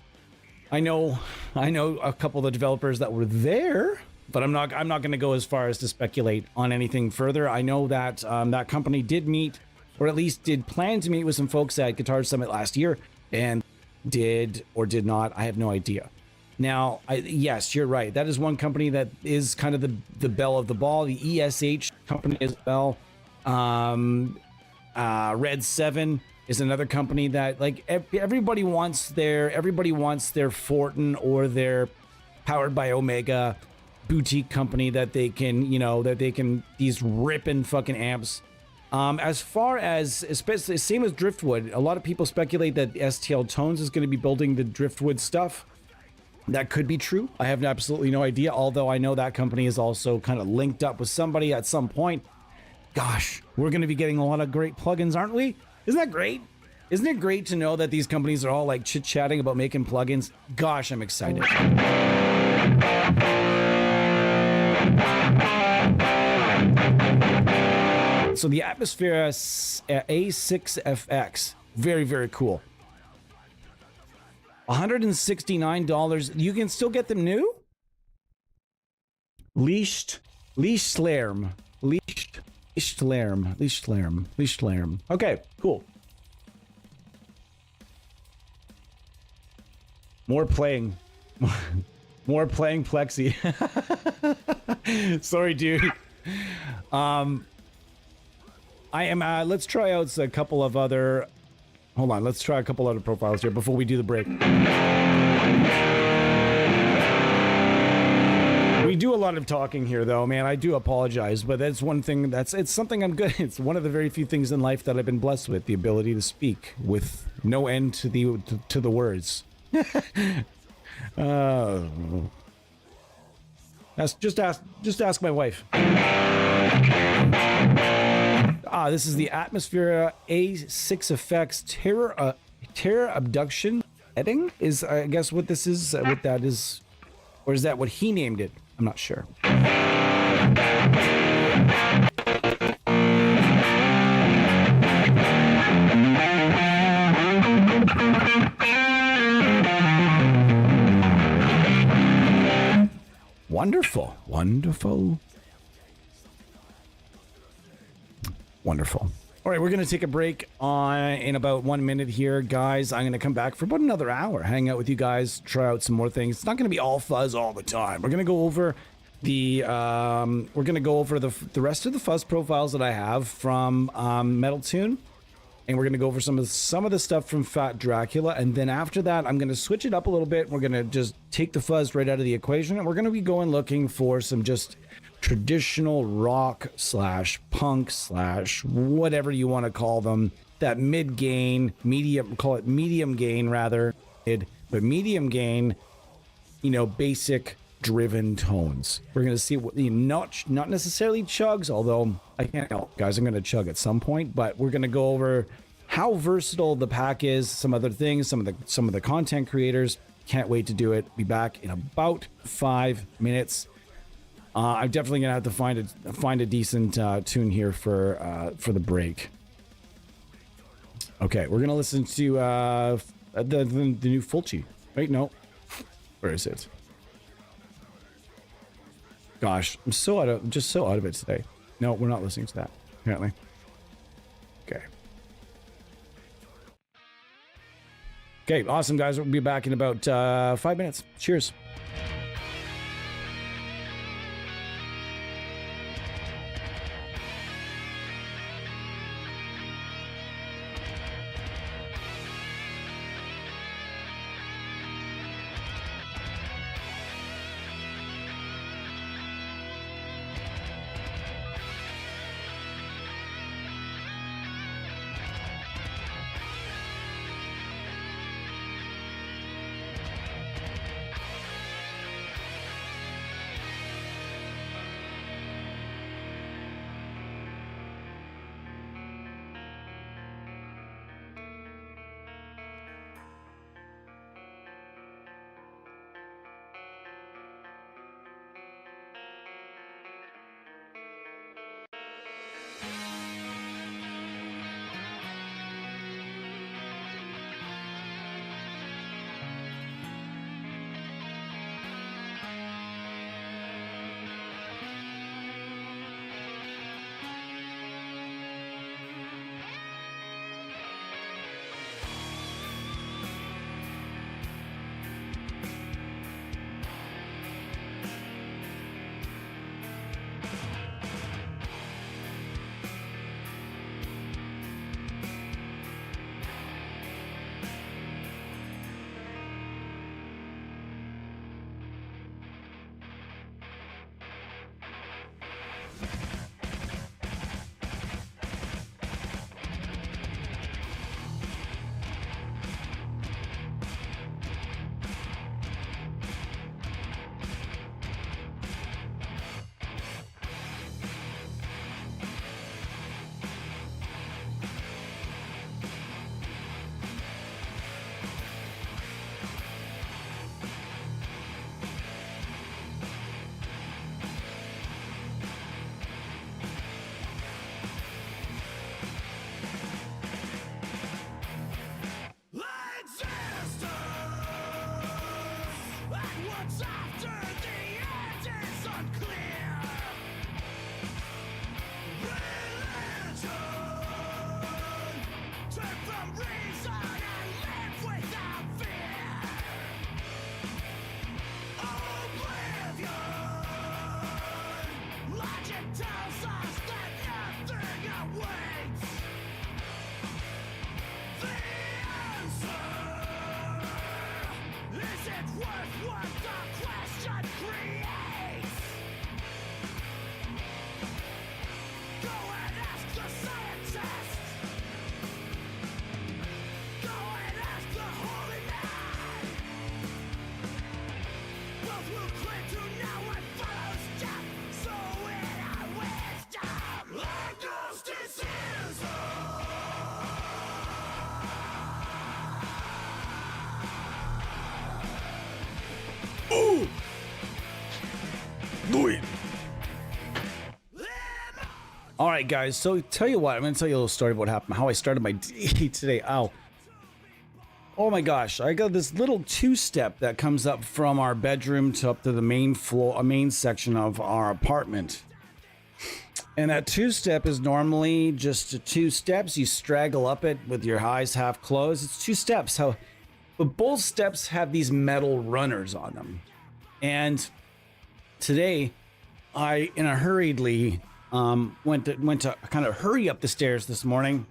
I know a couple of the developers that were there, but I'm not going to go as far as to speculate on anything further. I know that that company did meet, or at least did plan to meet with some folks at Guitar Summit last year, and did or did not, I have no idea. Now, yes, you're right. That is one company that is kind of the belle of the ball. The ESH company as well. Red 7 is another company that, like, everybody wants their Fortin or their Powered by Omega boutique company that they can these ripping fucking amps. As far as, especially same as Driftwood, a lot of people speculate that STL Tones is going to be building the Driftwood stuff. That could be true. I have absolutely no idea, although I know that company is also kind of linked up with somebody at some point. Gosh, we're going to be getting a lot of great plugins, aren't we? Isn't that great? Isn't it great to know that these companies are all like chit-chatting about making plugins? Gosh, I'm excited. So the Atmosphere A6FX, very, very cool. $169. You can still get them new? Leashed Leash Slarm. Okay, cool. More playing. More playing Plexi. Sorry, dude. I am, let's try out a couple of other... Hold on, let's try a couple other profiles here before we do the break. We do a lot of talking here, though, man. I do apologize, but that's one thing it's something I'm good at. It's one of the very few things in life that I've been blessed with, the ability to speak with no end to the words. Just ask my wife. This is the Atmosphere A6 Effects Terror Abduction Editing is, I guess, what this is, what that is, or is that what he named it? I'm not sure. Wonderful. All right, we're going to take a break in about 1 minute here, guys. I'm going to come back for about another hour, hang out with you guys, try out some more things. It's not going to be all fuzz all the time. We're going to go over the rest of the fuzz profiles that I have from Metal Tune, and we're going to go over some of the stuff from Fat Dracula, and then after that, I'm going to switch it up a little bit. We're going to just take the fuzz right out of the equation, and we're going to be going looking for some just traditional rock / punk / whatever you want to call them, that mid gain, medium, call it medium gain rather, but medium gain, basic driven tones. We're going to see what not necessarily chugs, although I can't help, guys, I'm going to chug at some point, but we're going to go over how versatile the pack is, some other things, some of the content creators. Can't wait to do it. Be back in about 5 minutes. I'm definitely gonna have to find a decent tune here for the break. Okay, we're gonna listen to the new Fulci. Wait, no, where is it? Gosh, I'm so out of it today. No, we're not listening to that apparently. Okay. Okay, awesome, guys. We'll be back in about 5 minutes. Cheers. tells us that nothing awaits. The answer isn't worth what the question creates. Go and ask the scientist. Go and ask the holy man. Both will claim to know what follows death. So in our wisdom, agnosticism. Ooh! Louis. All right, guys. So tell you what, I'm going to tell you a little story about what happened, how I started my day today. Ow. Oh my gosh, I got this little two-step that comes up from our bedroom to up to the main floor, a main section of our apartment. And that two-step is normally just two steps. You straggle up it with your eyes half closed. It's two steps. But both steps have these metal runners on them. And today, I, in a hurriedly, went to kind of hurry up the stairs this morning.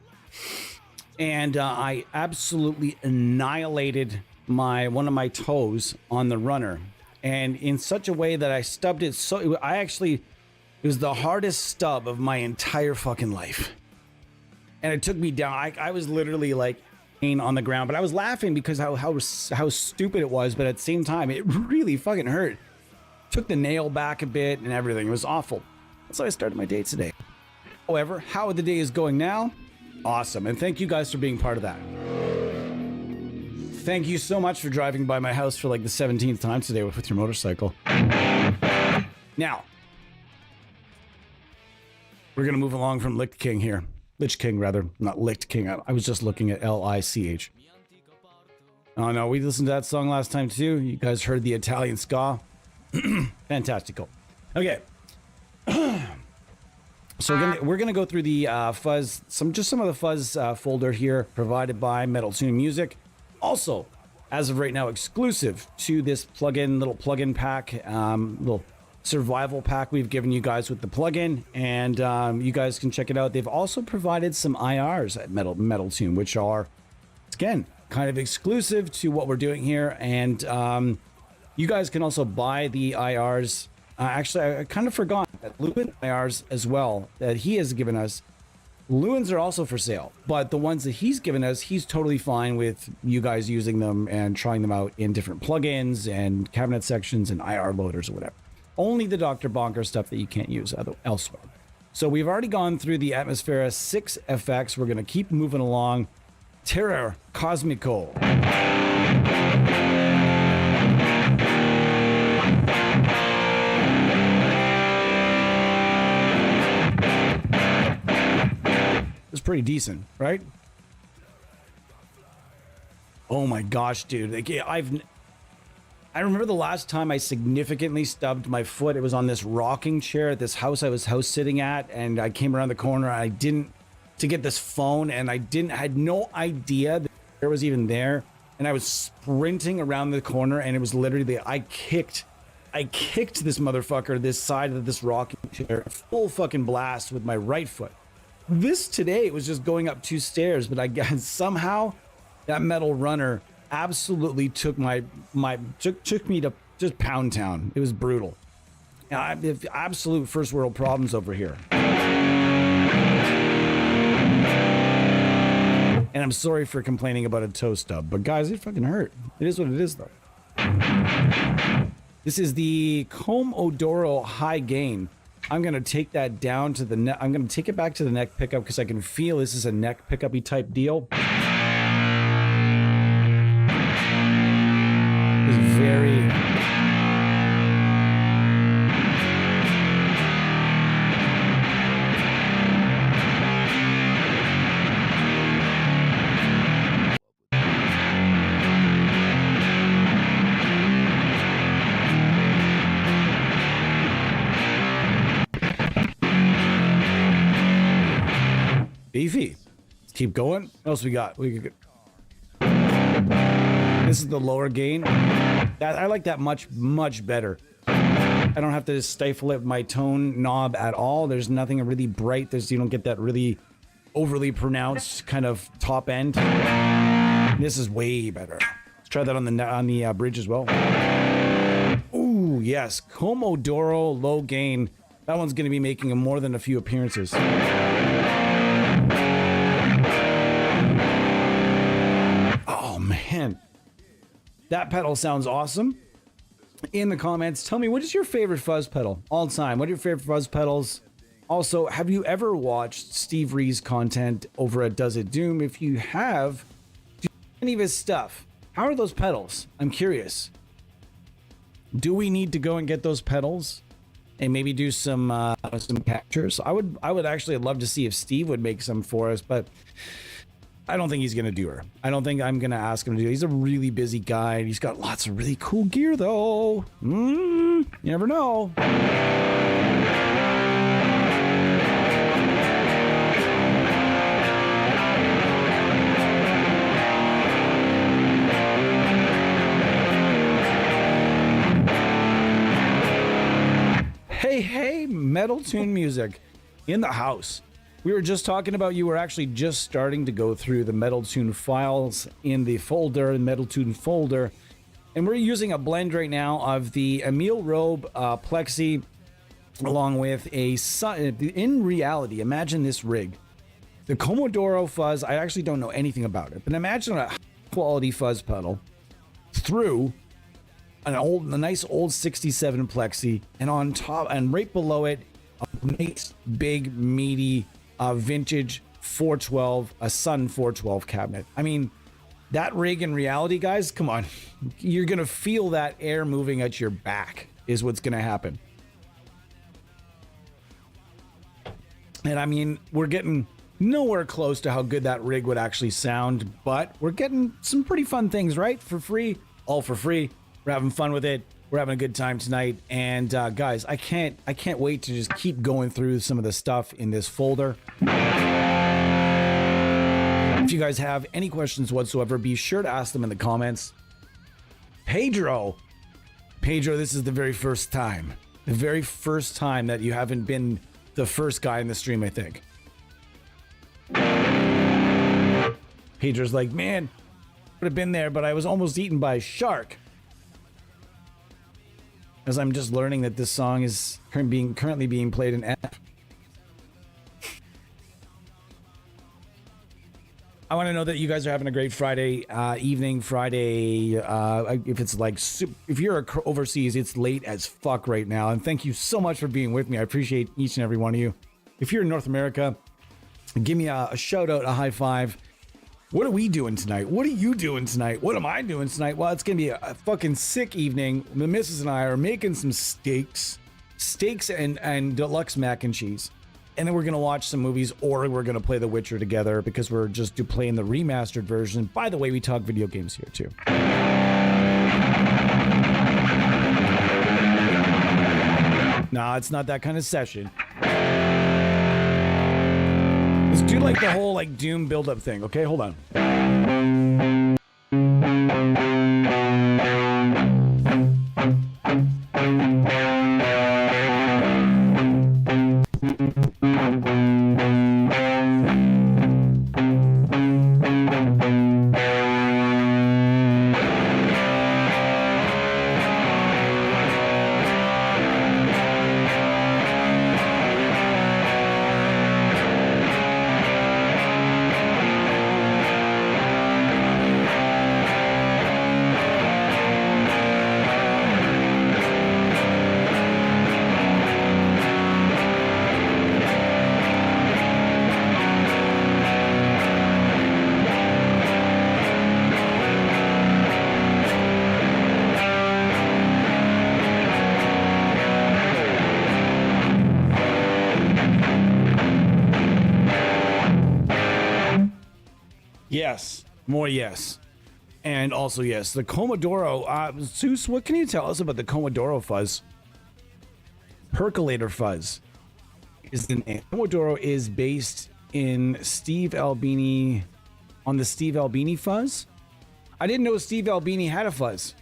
And I absolutely annihilated one of my toes on the runner, and in such a way that I stubbed it. So it was the hardest stub of my entire fucking life, and it took me down. I was literally like on the ground, but I was laughing because how stupid it was. But at the same time, it really fucking hurt. Took the nail back a bit and everything. It was awful. That's how I started my day today. However, how the day is going now? Awesome, and thank you guys for being part of that. Thank you so much for driving by my house for like the 17th time today with your motorcycle. Now, we're gonna move along from Lich King here. Lich King, rather, not Licht King. I was just looking at Lich. Oh no, we listened to that song last time too. You guys heard the Italian ska. Fantastical. Okay. So we're gonna go through the fuzz, some of the fuzz folder here provided by Metal Tune Music. Also, as of right now, exclusive to this little plugin pack, little survival pack we've given you guys with the plugin, and you guys can check it out. They've also provided some IRs at Metal Tune, which are, again, kind of exclusive to what we're doing here, and you guys can also buy the IRs. Actually, I kind of forgot that Lewin IRs as well that he has given us. Lewins are also for sale, but the ones that he's given us, he's totally fine with you guys using them and trying them out in different plugins and cabinet sections and IR loaders or whatever. Only the Dr. Bonker stuff that you can't use elsewhere. So we've already gone through the Atmosphera 6 FX. We're going to keep moving along. Terror Cosmico. It's pretty decent, right? Oh my gosh, dude. Like, I remember the last time I significantly stubbed my foot. It was on this rocking chair at this house I was house sitting at, and I came around the corner and to get this phone, and I had no idea that it was even there. And I was sprinting around the corner, and it was literally I kicked this motherfucker this side of this rocking chair, full fucking blast with my right foot. This today was just going up 2 stairs, but I guess somehow that metal runner absolutely took me to just Pound Town. It was brutal. I have absolute first world problems over here. And I'm sorry for complaining about a toe stub, but guys, it fucking hurt. It is what it is, though. This is the Comodoro High Gain. I'm going to take that down to the neck. I'm going to take it back to the neck pickup because I can feel this is a neck pickup-y type deal. It's very... beefy. Let's keep going. What else we got? This is the lower gain. I like that much better. I I don't have to stifle it with my tone knob at all. There's nothing really bright. You don't get that really overly pronounced kind of top end. This is way better. Let's try that on the bridge as well. Ooh, yes, Comodoro low gain. That one's going to be making more than a few appearances. Oh man, that pedal sounds awesome. In the comments, tell me, what is your favorite fuzz pedal all time? What are your favorite fuzz pedals? Also, have you ever watched Steve Ree's content over at Does It Doom? If you have, do you know any of his stuff? How are those pedals? I'm curious. Do we need to go and get those pedals and maybe do some captures? I would actually love to see if Steve would make some for us, but I don't think he's going to do her. I don't think I'm going to ask him to do it. He's a really busy guy. He's got lots of really cool gear, though. You never know. Hey, Metal Tune Music in the house. We were just talking about you were actually just starting to go through the Metal Tune files in the folder, the Metal Tune folder. And we're using a blend right now of the Emile Robe Plexi along with in reality, imagine this rig. The Comodoro fuzz, I actually don't know anything about it, but imagine a high quality fuzz pedal through a nice old 67 Plexi, and on top and right below it, a nice big meaty vintage 412, a Sun 412 cabinet. I mean, that rig in reality, guys, come on. You're going to feel that air moving at your back is what's going to happen. And I mean, we're getting nowhere close to how good that rig would actually sound, but we're getting some pretty fun things, right? For free, all for free. We're having fun with it. We're having a good time tonight. And guys, I can't wait to just keep going through some of the stuff in this folder. If you guys have any questions whatsoever, be sure to ask them in the comments. Pedro, this is the very first time that you haven't been the first guy in the stream, I think. Pedro's like, man, would have been there, but I was almost eaten by a shark. As I'm just learning that this song is currently being played in F. I want to know that you guys are having a great Friday evening. If it's like, if you're overseas, it's late as fuck right now. And thank you so much for being with me. I appreciate each and every one of you. If you're in North America, give me a shout out, a high five. What are we doing tonight? What are you doing tonight? What am I doing tonight? Well, it's going to be a fucking sick evening. The missus and I are making some steaks and deluxe mac and cheese. And then we're going to watch some movies, or we're going to play The Witcher together because we're just playing the remastered version. By the way, we talk video games here too. Nah, it's not that kind of session. Let's do like the whole like Doom build-up thing, okay? Hold on. Yes, more yes. And also yes, the Comodoro. Zeus, what can you tell us about the Comodoro fuzz? Percolator fuzz is the name. Comodoro is based in Steve Albini, on the Steve Albini fuzz. I didn't know Steve Albini had a fuzz.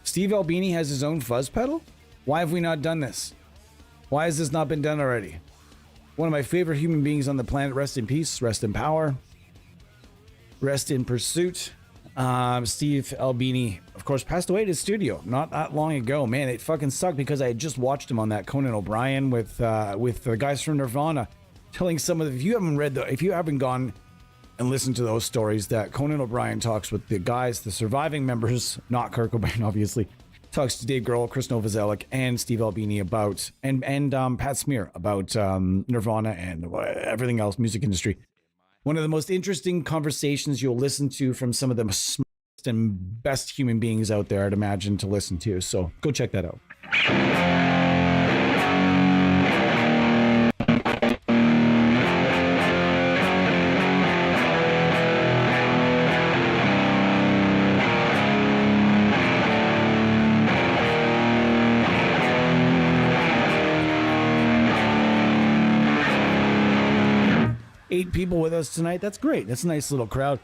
Steve Albini has his own fuzz pedal? Why have we not done this? Why has this not been done already? One of my favorite human beings on the planet. Rest in peace. Rest in power. Rest in pursuit. Steve Albini, of course, passed away at his studio not that long ago. Man, it fucking sucked because I had just watched him on that Conan O'Brien with the guys from Nirvana, telling some of the, if you haven't gone and listened to those stories that Conan O'Brien talks with the guys, the surviving members, not Kurt Cobain, obviously, talks to Dave Grohl, Chris Novoselic, and Steve Albini about, and Pat Smear about Nirvana and everything else, music industry. One of the most interesting conversations you'll listen to from some of the smartest and best human beings out there, I'd imagine, to listen to. So go check that out. 8 people with us tonight. That's great. That's a nice little crowd.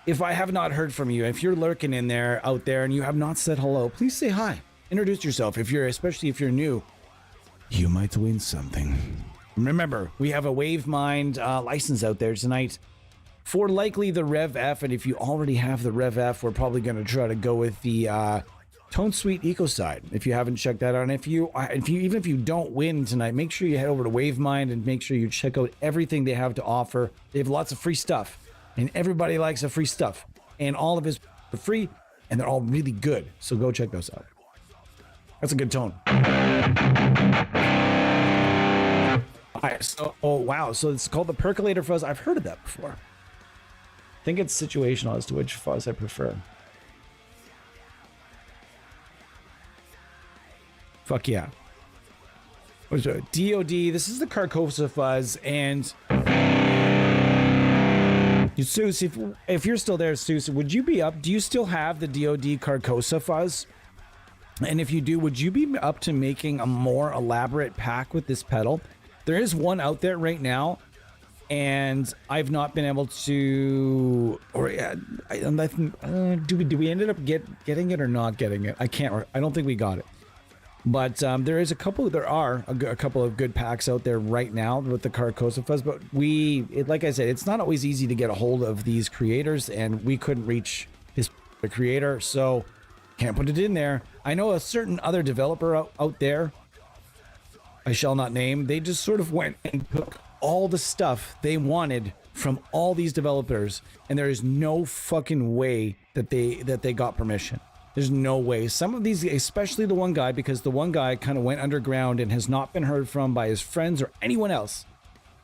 If I have not heard from you, if you're lurking in there, out there, and you have not said hello, please say hi. Introduce yourself. Especially if you're new, you might win something. Remember, we have a Wavemind license out there tonight for likely the Rev F, and if you already have the Rev F, we're probably going to try to go with the Tone Suite Eco Side. If you haven't checked that out, and even if you don't win tonight, make sure you head over to Wavemind and make sure you check out everything they have to offer. They have lots of free stuff, and everybody likes the free stuff, and all of it are free, and they're all really good. So go check those out. That's a good tone. All right, so wow, so it's called the percolator fuzz. I've heard of that before. I think it's situational as to which fuzz I prefer. Fuck yeah. What is it? DOD, this is the Carcosa fuzz, and Seuss, if you're still there, Seuss, would you be up? Do you still have the DOD Carcosa fuzz? And if you do, would you be up to making a more elaborate pack with this pedal? There is one out there right now, and I've not been able to, or do we ended up getting it or not getting it? I don't think we got it. But there are a couple of good packs out there right now with the Carcosa fuzz, but like I said, it's not always easy to get a hold of these creators, and we couldn't reach the creator, so can't put it in there. I know a certain other developer out there, I shall not name, they just sort of went and took all the stuff they wanted from all these developers, and there is no fucking way that they got permission. There's no way. Some of these, especially the one guy, because the one guy kind of went underground and has not been heard from by his friends or anyone else.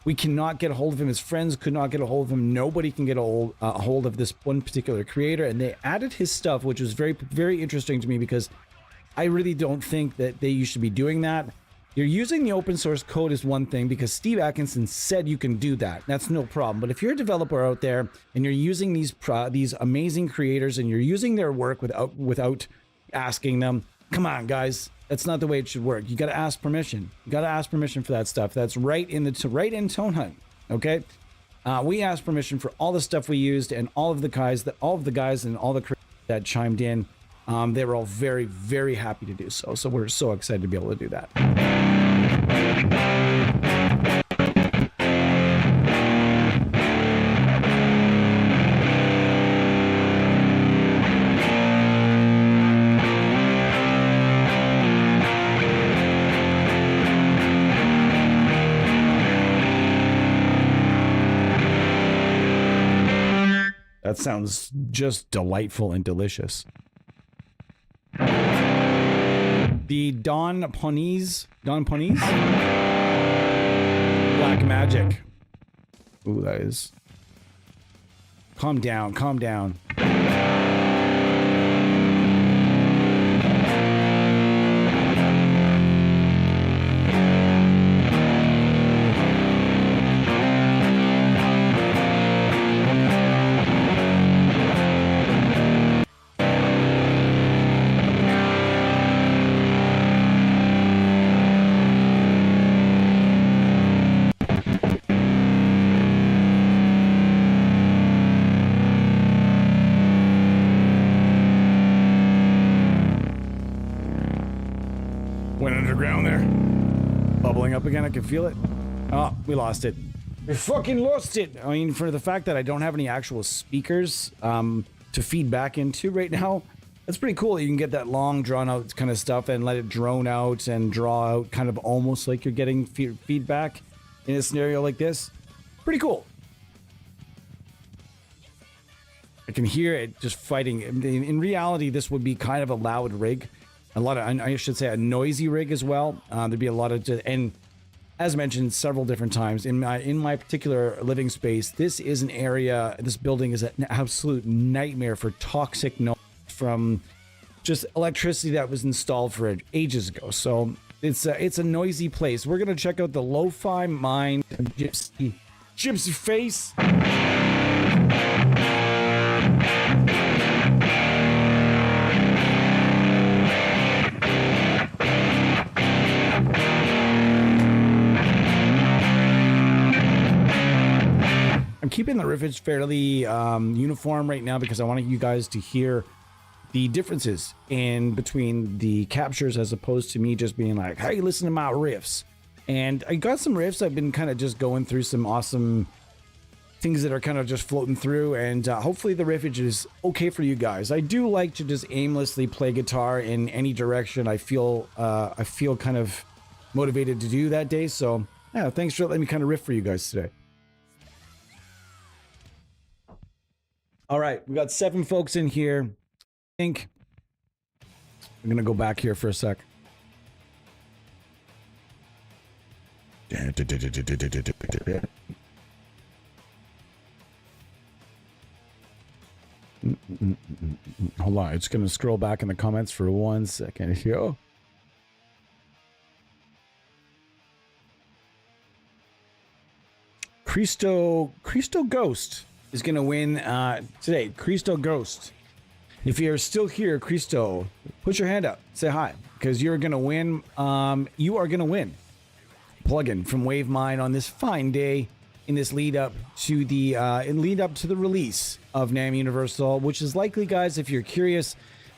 We cannot get a hold of him. His friends could not get a hold of him. Nobody can get a hold of this one particular creator. And they added his stuff, which was very, very interesting to me, because I really don't think that you should be doing that. You're using the open source code is one thing, because Steve Atkinson said you can do that. That's no problem. But if you're a developer out there and you're using these amazing creators and you're using their work without asking them, come on, guys, that's not the way it should work. You got to ask permission. You got to ask permission for that stuff. That's right in Tone Hunt. Okay, we asked permission for all the stuff we used, and all of the guys and all the creators that chimed in. They were all very, very happy to do so. So we're so excited to be able to do that. That sounds just delightful and delicious. The Don Ponies? Black Magic. Ooh, that is. Calm down, calm down. up again. I can feel it. Oh, we lost it. We fucking lost it. I mean, for the fact that I don't have any actual speakers to feed back into right now, that's pretty cool. You can get that long, drawn out kind of stuff and let it drone out and draw out kind of almost like you're getting feedback in a scenario like this. Pretty cool. I can hear it just fighting. In reality, this would be kind of a loud rig. A lot of, I should say, a noisy rig as well. There'd be a lot of, and as mentioned several different times, in my particular living space, this is an area, this building is an absolute nightmare for toxic noise from just electricity that was installed for ages ago. So it's a noisy place. We're gonna check out the Lo-Fi Mind Gypsy Face. I'm keeping the riffage fairly uniform right now because I want you guys to hear the differences in between the captures as opposed to me just being like, hey, listen to my riffs. And I got some riffs. I've been kind of just going through some awesome things that are kind of just floating through, and hopefully the riffage is okay for you guys. I do like to just aimlessly play guitar in any direction I feel kind of motivated to do that day. So yeah, thanks for letting me kind of riff for you guys today. All right, we got 7 folks in here. I think I'm gonna go back here for a sec. Hold on, it's gonna scroll back in the comments for 1 second here. Cristo Ghost is gonna win today. Cristo Ghost. If you're still here, Cristo, put your hand up. Say hi, because you're gonna win. You are gonna win. Plugin from WaveMind on this fine day in this lead up to the release of NAMM Universal, which is likely, guys, if you're curious,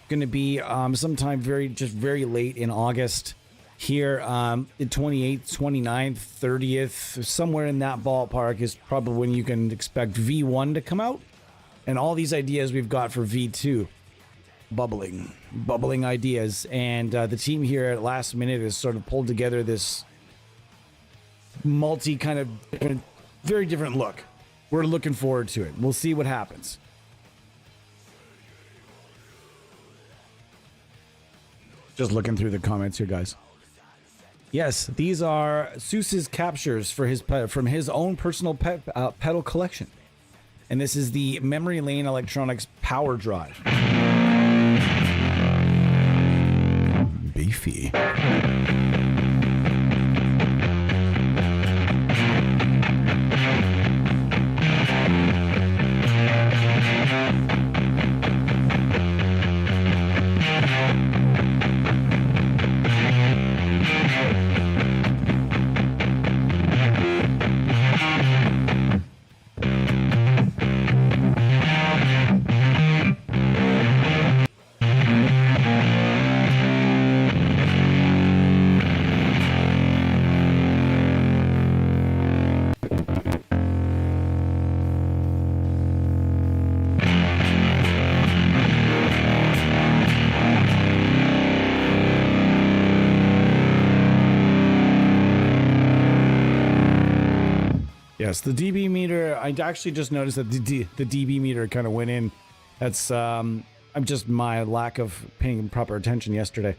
going to be sometime very late in August here. The 28th, 29th, 30th, somewhere in that ballpark is probably when you can expect V1 to come out, and all these ideas we've got for V2 bubbling ideas, and the team here at Last Minute has sort of pulled together this multi kind of very different look. We're looking forward to it. We'll see what happens. Just looking through the comments here, guys. Yes, these are Seuss's captures for from his own personal pedal collection, and this is the Memory Lane Electronics Power Drive. Beefy. Yes, the dB meter, I actually just noticed that the dB meter kind of went in. That's I'm just my lack of paying proper attention yesterday.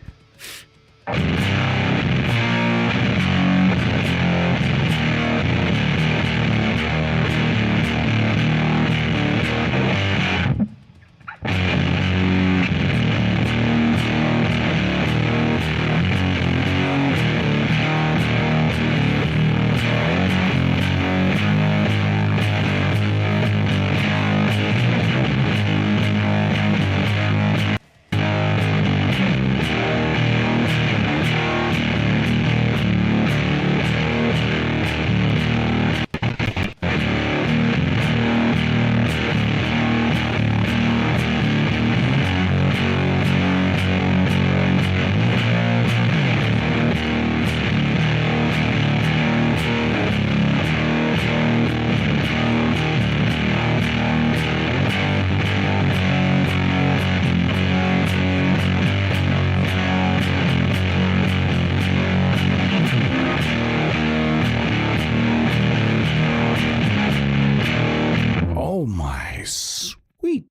sweet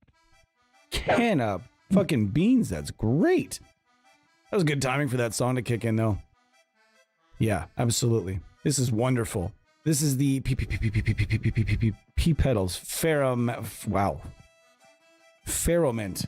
can of fucking beans. That's great. That was good timing for that song to kick in, though. Yeah, absolutely. This is wonderful. This is the P pedals. Wow. Ferromint.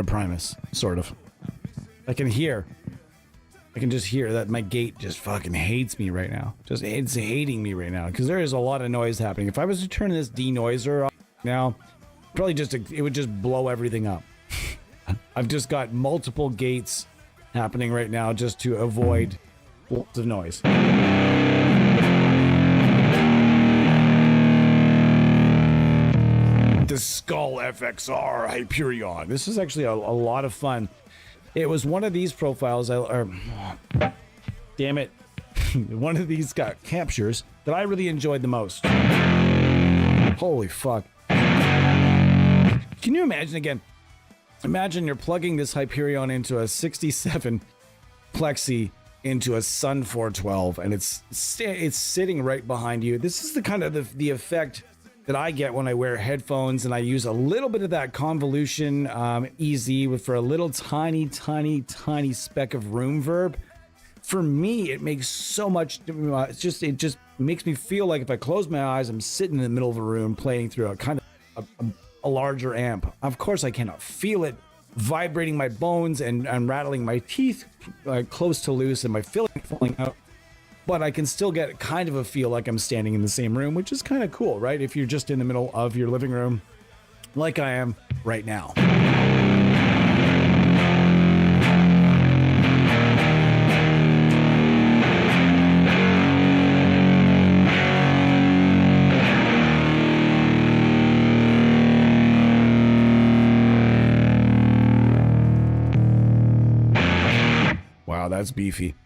Primus, sort of. I can just hear that my gate just fucking hates me right now. It's hating me right now because there is a lot of noise happening. If I was to turn this denoiser off now, probably it would just blow everything up. I've just got multiple gates happening right now just to avoid lots of noise. The Skull FXR Hyperion. This is actually a lot of fun. It was one of these profiles, damn it, one of these got captures that I really enjoyed the most. Holy fuck. Can you imagine again? Imagine you're plugging this Hyperion into a 67 plexi into a Sun 412 and it's sitting right behind you. This is the kind of the effect that I get when I wear headphones and I use a little bit of that convolution EZ for a little tiny speck of room verb. For me, it makes so much. It just makes me feel like if I close my eyes, I'm sitting in the middle of a room playing through a kind of a larger amp. Of course, I cannot feel it vibrating my bones and rattling my teeth close to loose and my filling falling out. But I can still get kind of a feel like I'm standing in the same room, which is kind of cool, right? If you're just in the middle of your living room, like I am right now. Wow, that's beefy.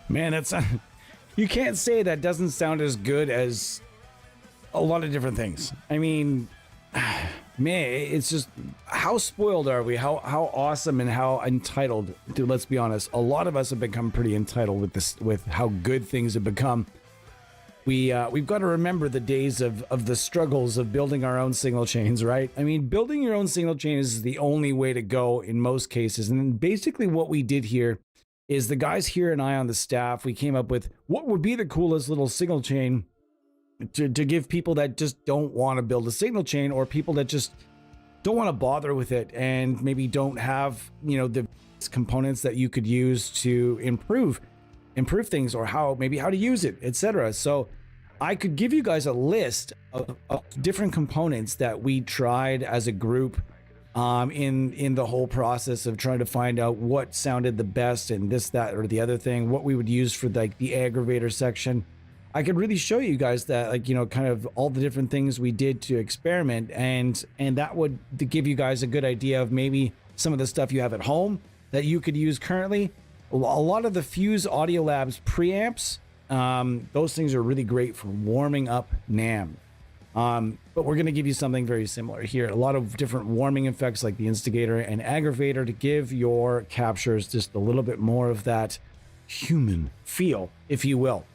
Man, that's you can't say that doesn't sound as good as a lot of different things. I mean, man, it's just how spoiled are we? How awesome and how entitled. Dude, let's be honest. A lot of us have become pretty entitled with how good things have become. We've got to remember the days of the struggles of building our own signal chains, right? I mean, building your own signal chain is the only way to go in most cases. And basically what we did here is the guys here and I on the staff, we came up with what would be the coolest little signal chain to give people that just don't want to build a signal chain or people that just don't want to bother with it and maybe don't have, the components that you could use to improve things or how to use it, etc. So I could give you guys a list of different components that we tried as a group in the whole process of trying to find out what sounded the best and this, that, or the other thing, what we would use for like the aggravator section. I could really show you guys that, kind of all the different things we did to experiment, and that would give you guys a good idea of maybe some of the stuff you have at home that you could use currently. A lot of the Fuse Audio Labs preamps, those things are really great for warming up NAM. But we're going to give you something very similar here. A lot of different warming effects like the instigator and aggravator to give your captures just a little bit more of that human feel, if you will.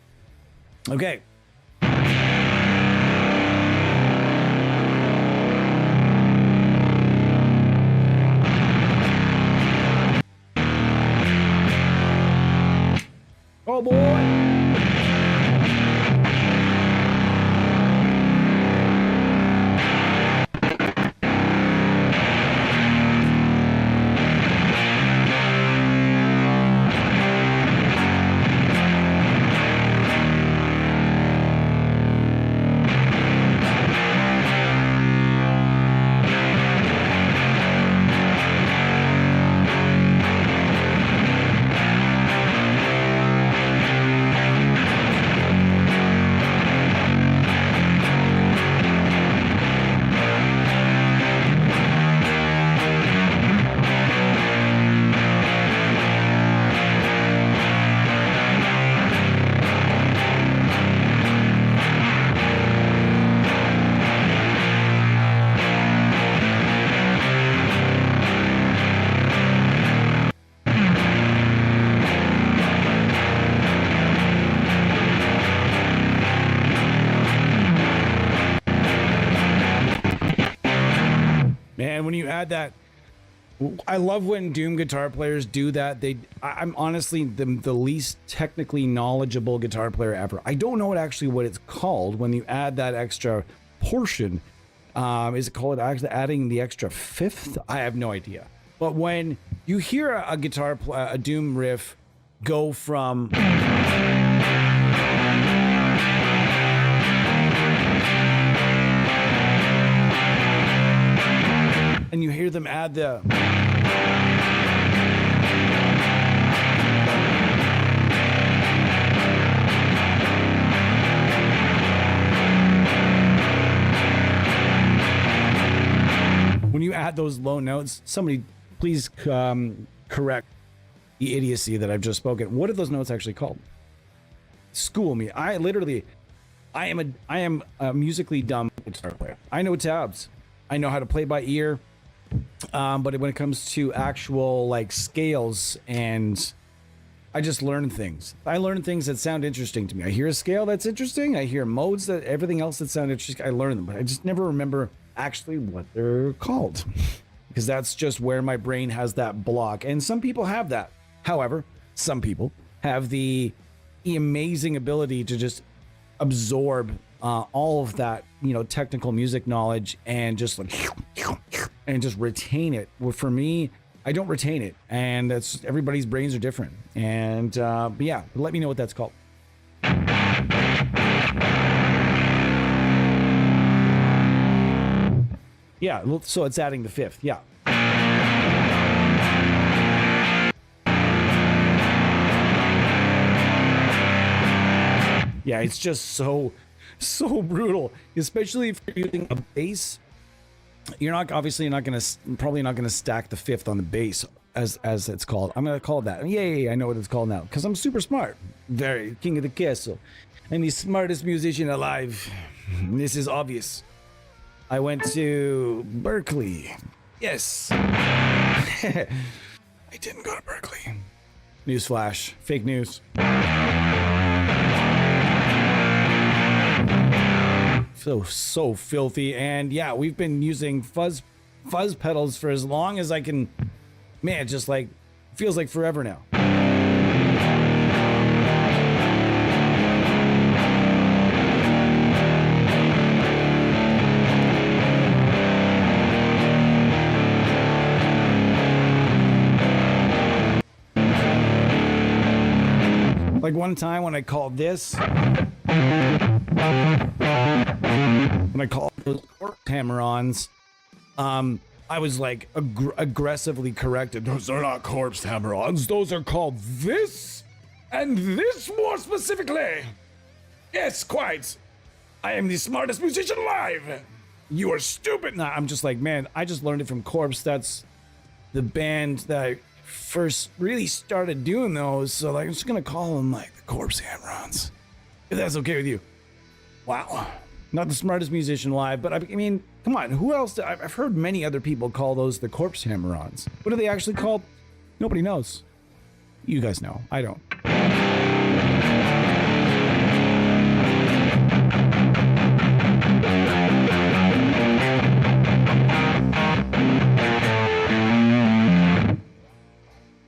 Okay. Oh boy. Man, when you add that, I love when Doom guitar players do that. I'm honestly the least technically knowledgeable guitar player ever. I don't know what it's called when you add that extra portion. Is it called actually adding the extra fifth? I have no idea. But when you hear a Doom riff go from and you hear them add the when you add those low notes, somebody please correct the idiocy that I've just spoken. What are those notes actually called? School me. I am a musically dumb guitar player. I know tabs. I know how to play by ear. But when it comes to actual like scales, and I just learn things. I learn things that sound interesting to me. I hear a scale that's interesting. I hear modes that everything else that sound interesting. I learn them, but I just never remember actually what they're called because that's just where my brain has that block. And some people have that. However, some people have the amazing ability to just absorb all of that, technical music knowledge and just like and just retain it. Well, for me, I don't retain it, and that's everybody's brains are different. And but yeah, let me know what that's called. Yeah, so it's adding the fifth. Yeah. Yeah, it's just so brutal, especially if you're using a bass. You're probably not gonna stack the fifth on the bass as it's called. I'm gonna call it that. Yay, I know what it's called now because I'm super smart, very king of the castle, and the smartest musician alive. This is obvious. I went to Berkeley. Yes. I didn't go to Berkeley. Newsflash, fake news. So filthy. And yeah, we've been using fuzz pedals for as long as I can. Man, just like feels like forever now. Like one time when I called this, when I called those hammer-ons, I was like aggressively corrected. Those are not corpse hammer-ons. Those are called this and this more specifically. Yes, quite. I am the smartest musician alive. You are stupid. Nah, I'm just like, man, I just learned it from Corpse. That's the band that I first really started doing those. So like, I'm just gonna call them like the Corpse hammer-ons, if that's okay with you. Wow. Not the smartest musician alive, but I mean, come on, who else? I've heard many other people call those the corpse hammer-ons. What are they actually called? Nobody knows. You guys know. I don't.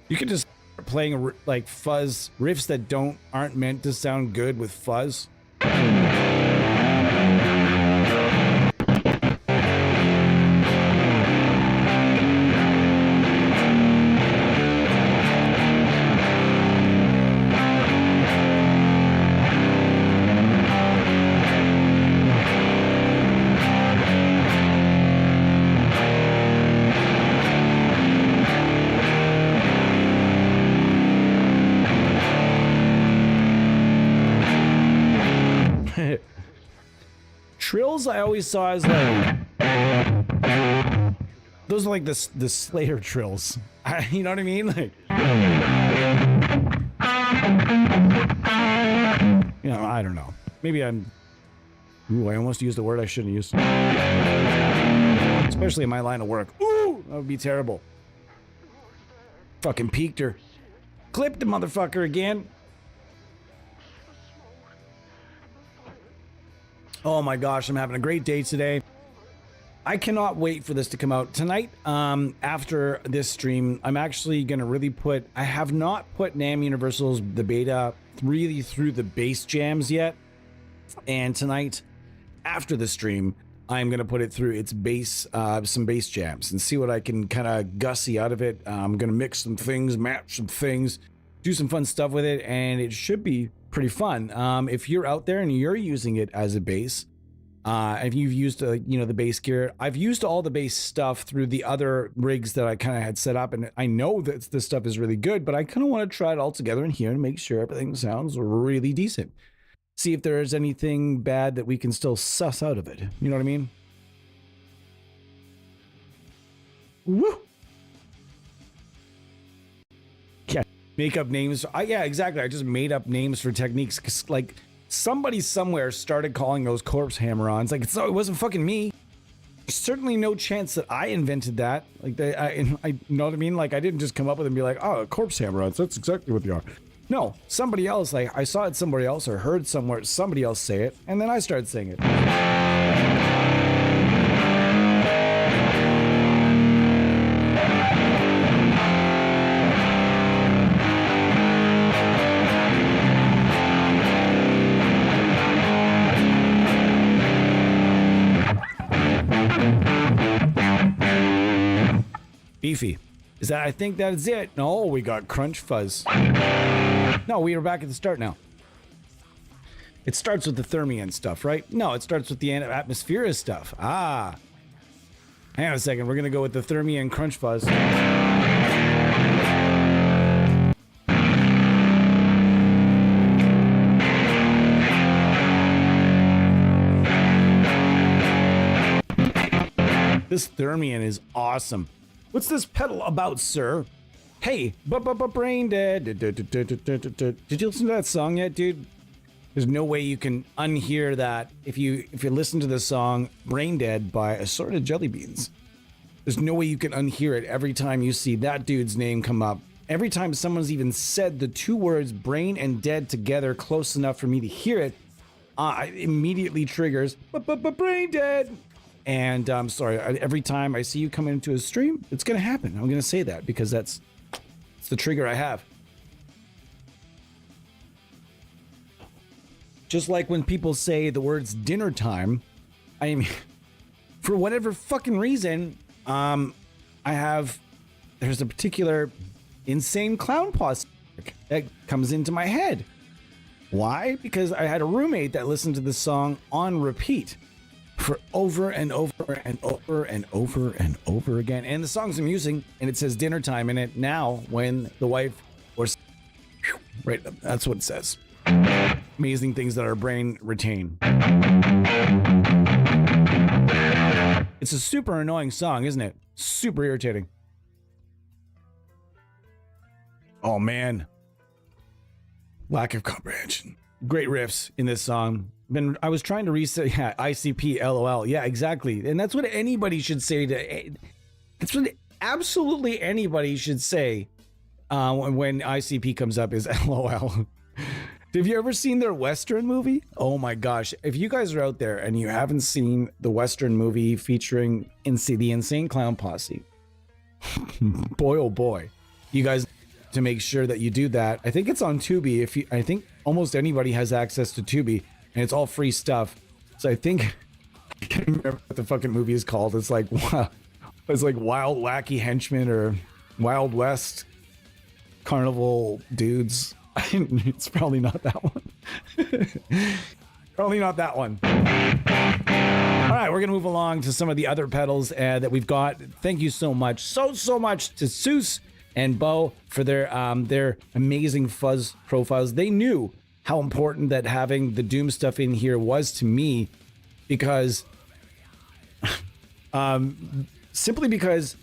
You could just start playing like fuzz riffs that aren't meant to sound good with fuzz. Trills I always saw as like, those are like the Slayer trills. You know what I mean? Like, you know, I don't know. Maybe I'm. Ooh, I almost used a word I shouldn't use. Especially in my line of work. Ooh, that would be terrible. Fucking peeked her. Clipped the motherfucker again. Oh my gosh, I'm having a great day today. I cannot wait for this to come out tonight. After this stream, I'm actually gonna really put. I have not put NAMM Universal's the beta really through the bass jams yet, and tonight, after the stream, I'm gonna put it through its bass, some bass jams, and see what I can kind of gussy out of it. I'm gonna mix some things, match some things, do some fun stuff with it, and it should be pretty fun. If you're out there and you're using it as a bass, if you've used you know, the bass gear, I've used all the bass stuff through the other rigs that I kind of had set up, and I know that this stuff is really good, but I kind of want to try it all together in here and make sure everything sounds really decent. See if there's anything bad that we can still suss out of it. You know what I mean? Woo! Make up names. Yeah, exactly. I just made up names for techniques because, like, somebody somewhere started calling those corpse hammer-ons. Like, it wasn't fucking me. There's certainly no chance that I invented that. Like, I know what I mean? Like, I didn't just come up with it and be like, oh, corpse hammer-ons. That's exactly what they are. No, somebody else. Like, I saw it somewhere else or heard somebody else say it, and then I started saying it. Beefy. Is that, I think that is it. No, we got crunch fuzz. No, we are back at the start now. It starts with the thermion stuff, right? No, it starts with the atmosphere stuff. Ah. Hang on a second. We're going to go with the thermion crunch fuzz. This thermion is awesome. What's this pedal about, sir? Hey, brain dead. Did you listen to that song yet, dude? There's no way you can unhear that if you listen to the song Brain Dead by Assorted Jelly Beans. There's no way you can unhear it every time you see that dude's name come up. Every time someone's even said the two words brain and dead together close enough for me to hear it, it immediately triggers brain dead. And I'm sorry, every time I see you come into a stream, it's going to happen. I'm going to say that because it's the trigger I have. Just like when people say the words dinner time, I mean, for whatever fucking reason, there's a particular insane clown paws that comes into my head. Why? Because I had a roommate that listened to this song on repeat for over and over and over and over and over again. And the song's amusing, and it says dinner time in it now when the wife was... Right, that's what it says. Amazing things that our brain retain. It's a super annoying song, isn't it? Super irritating. Oh, man. Lack of comprehension. Great riffs in this song. I was trying to reset. Yeah, ICP, LOL. Yeah, exactly. And that's what anybody should say to. That's what absolutely anybody should say when ICP comes up is LOL. Have you ever seen their Western movie? Oh my gosh. If you guys are out there and you haven't seen the Western movie featuring the Insane Clown Posse, boy, oh boy, you guys to make sure that you do that. I think it's on Tubi. I think almost anybody has access to Tubi and it's all free stuff. So I think, I can't remember what the fucking movie is called. It's like, wow, it's like Wild Wacky Henchmen or Wild West Carnival Dudes. It's probably not that one. Probably not that one. All right, we're gonna move along to some of the other pedals that we've got. Thank you so much, so much to Seuss and Bo for their amazing fuzz profiles. They knew how important that having the Doom stuff in here was to me, because simply because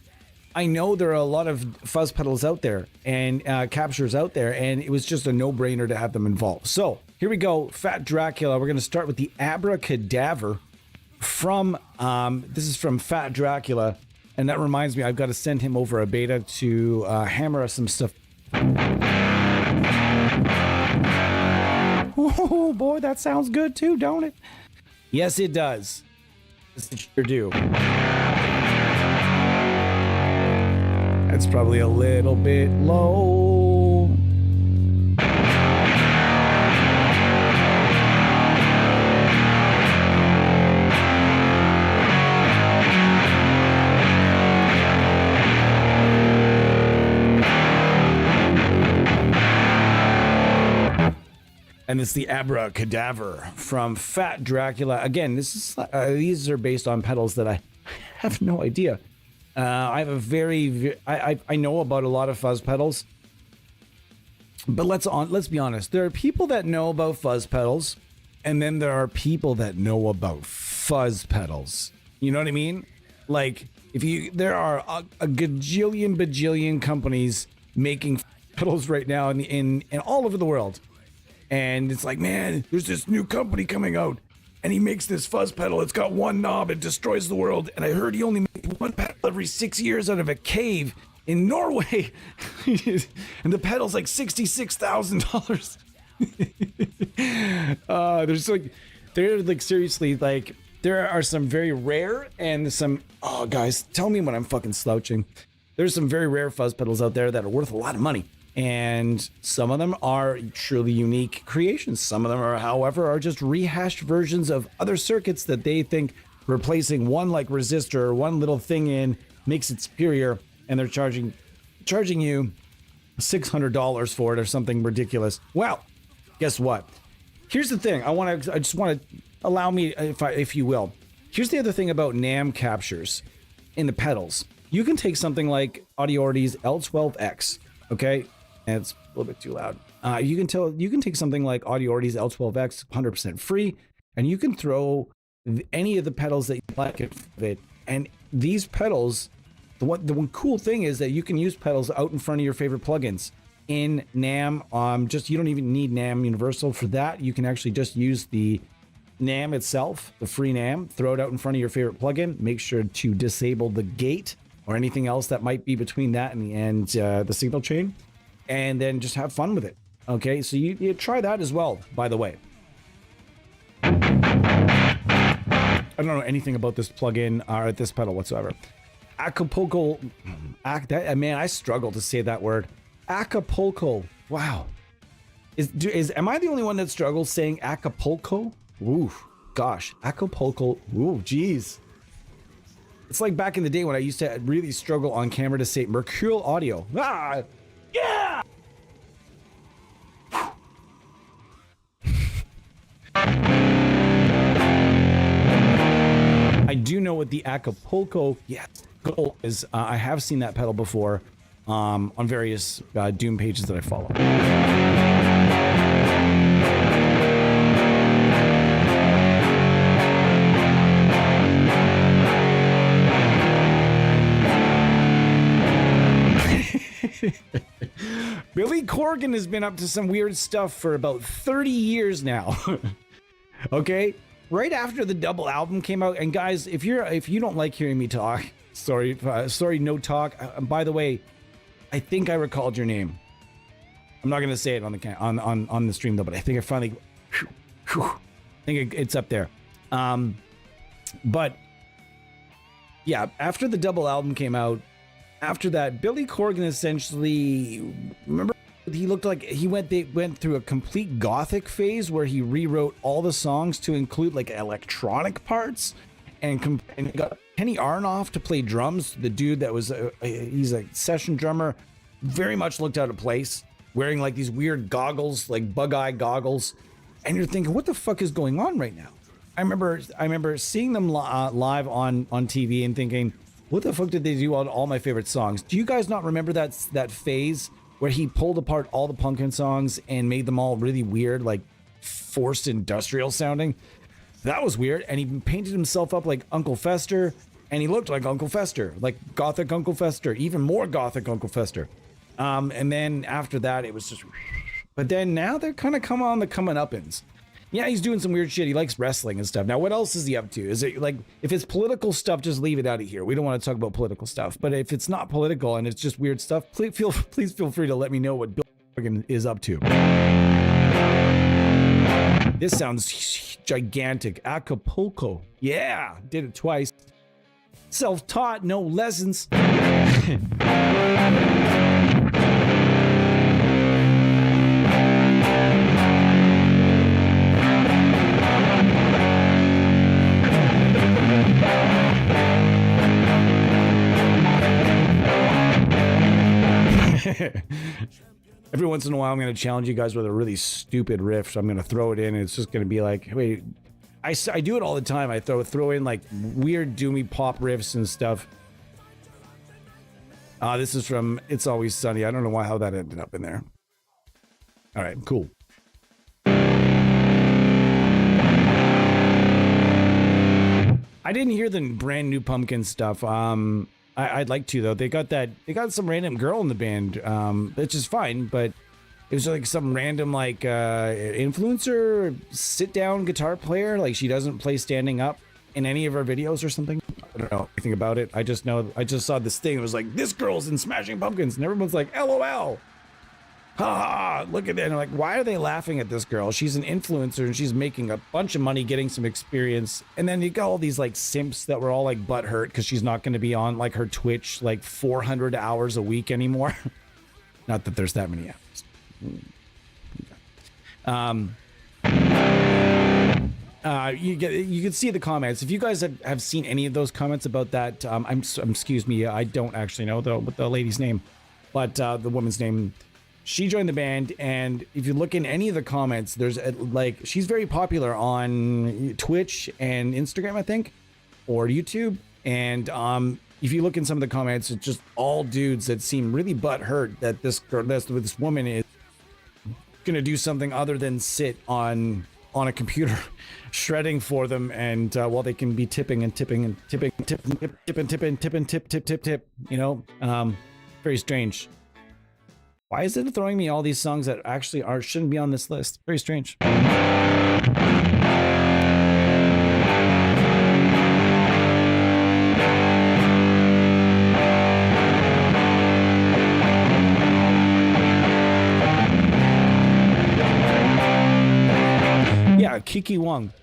I know there are a lot of fuzz pedals out there and captures out there, and it was just a no-brainer to have them involved. So here we go, Fat Dracula. We're going to start with the Abracadaver from, this is from Fat Dracula, and that reminds me, I've got to send him over a beta to hammer us some stuff. Oh boy, that sounds good too, don't it? Yes, it does. Yes, it sure do. It's probably a little bit low. And it's the Abracadaver from Fat Dracula. Again, this is these are based on pedals that I have no idea. I have a I know about a lot of fuzz pedals, but let's be honest. There are people that know about fuzz pedals, and then there are people that know about fuzz pedals. You know what I mean? Like, there are a gajillion bajillion companies making pedals right now in all over the world, and it's like, man, there's this new company coming out. And he makes this fuzz pedal. It's got one knob. It destroys the world. And I heard he only makes one pedal every 6 years out of a cave in Norway. And the pedal's like $66,000. They're like seriously, like, there are some very rare and some, oh guys, tell me when I'm fucking slouching. There's some very rare fuzz pedals out there that are worth a lot of money. And some of them are truly unique creations. Some of them are, however, are just rehashed versions of other circuits that they think replacing one like resistor or one little thing in makes it superior, and they're charging you $600 for it or something ridiculous. Well, guess what? Here's the thing. I just want to allow me, if you will. Here's the other thing about NAMM captures in the pedals. You can take something like Audiority's L12X, okay? And it's a little bit too loud. You can take something like Audiority's L12X, 100% free, and you can throw any of the pedals that you like of it. And these pedals, the one cool thing is that you can use pedals out in front of your favorite plugins in NAMM. You don't even need NAMM Universal for that. You can actually just use the NAMM itself, the free NAMM, throw it out in front of your favorite plugin. Make sure to disable the gate or anything else that might be between that and the signal chain, and then just have fun with it. Okay, so you try that as well, by the way. I don't know anything about this plugin or this pedal whatsoever. Acapulco, man, I struggle to say that word. Acapulco, wow. Am I the only one that struggles saying Acapulco? Ooh, gosh, Acapulco, ooh, geez. It's like back in the day when I used to really struggle on camera to say Mercurial Audio. Ah, yeah! I do know what the Acapulco goal is. I have seen that pedal before on various Doom pages that I follow. Billy Corgan has been up to some weird stuff for about 30 years now. Okay, right after the double album came out, and guys, if you don't like hearing me talk, sorry, no talk. By the way, I think I recalled your name. I'm not gonna say it on the on the stream though, but I think I finally, I think it's up there. But yeah, after the double album came out, after that, Billy Corgan essentially, remember, he looked like they went through a complete gothic phase where he rewrote all the songs to include like electronic parts, and got Kenny Aronoff to play drums. The dude that was he's a session drummer, very much looked out of place, wearing like these weird goggles, like bug-eye goggles, and you're thinking, what the fuck is going on right now? I remember seeing them live on TV and thinking, what the fuck did they do on all my favorite songs? Do you guys not remember that phase where he pulled apart all the Pumpkin songs and made them all really weird, like forced industrial sounding? That was weird. And he painted himself up like Uncle Fester, and he looked like Uncle Fester, like gothic Uncle Fester, even more gothic Uncle Fester. And then after that, it was just, but then now they're kind of coming uppins. Yeah, he's doing some weird shit. He likes wrestling and stuff. Now, what else is he up to? Is it like, if it's political stuff, just leave it out of here. We don't want to talk about political stuff. But if it's not political and it's just weird stuff, please feel free to let me know what Bill Corgan is up to. This sounds gigantic. Acapulco. Yeah, did it twice. Self-taught, no lessons. Every once in a while, I'm going to challenge you guys with a really stupid riff. So I'm going to throw it in, and it's just going to be like, wait, I do it all the time. I throw in like weird doomy pop riffs and stuff. This is from It's Always Sunny. I don't know how that ended up in there. All right, cool. I didn't hear the brand new Pumpkin stuff. I'd like to though. They got some random girl in the band, which is fine, but it was like some random like influencer sit down guitar player. Like she doesn't play standing up in any of her videos or something. I don't know anything about it. I just saw this thing. It was like, this girl's in Smashing Pumpkins, and everyone's like, LOL. Ha ha, look at that. And I'm like, why are they laughing at this girl? She's an influencer and she's making a bunch of money getting some experience. And then you got all these like simps that were all like butthurt because she's not going to be on like her Twitch like 400 hours a week anymore. Not that there's that many hours. You can see the comments. If you guys have seen any of those comments about that, excuse me, I don't actually know the lady's name, but the woman's name. She joined the band, and if you look in any of the comments, there's like, she's very popular on Twitch and Instagram, I think, or YouTube. And if you look in some of the comments, it's just all dudes that seem really butthurt that this woman is gonna do something other than sit on a computer shredding for them, and while they can be tipping and tipping and tipping, tip, you know, very strange. Why is it throwing me all these songs that actually shouldn't be on this list? Very strange. Yeah, Kiki Wong.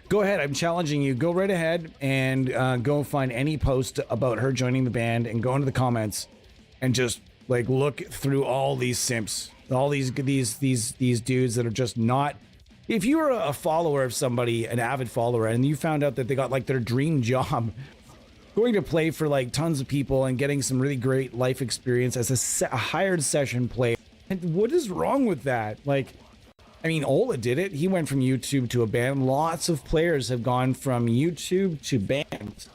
Go ahead, I'm challenging you. Go right ahead and go find any post about her joining the band and go into the comments and just like look through all these simps, all these dudes that are just not. If you were a follower of somebody, an avid follower, and you found out that they got like their dream job going to play for like tons of people and getting some really great life experience as a hired session player, and what is wrong with that? Like, I mean, Ola did it. He went from YouTube to a band. Lots of players have gone from YouTube to bands.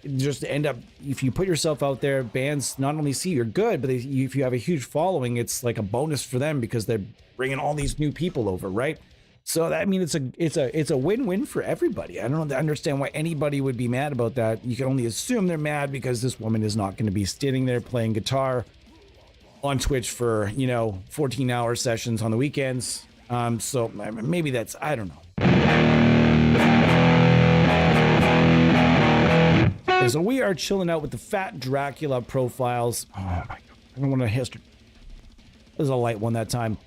Just end up, if you put yourself out there, bands not only see you're good, but if you have a huge following, it's like a bonus for them because they're bringing all these new people over, right? So that, I mean, it's a win-win for everybody. I don't understand why anybody would be mad about that. You can only assume they're mad because this woman is not going to be sitting there playing guitar on Twitch for, 14-hour sessions on the weekends. So maybe that's, I don't know. So we are chilling out with the Fat Dracula profiles. Oh my God. I don't want to history. This is a light one that time.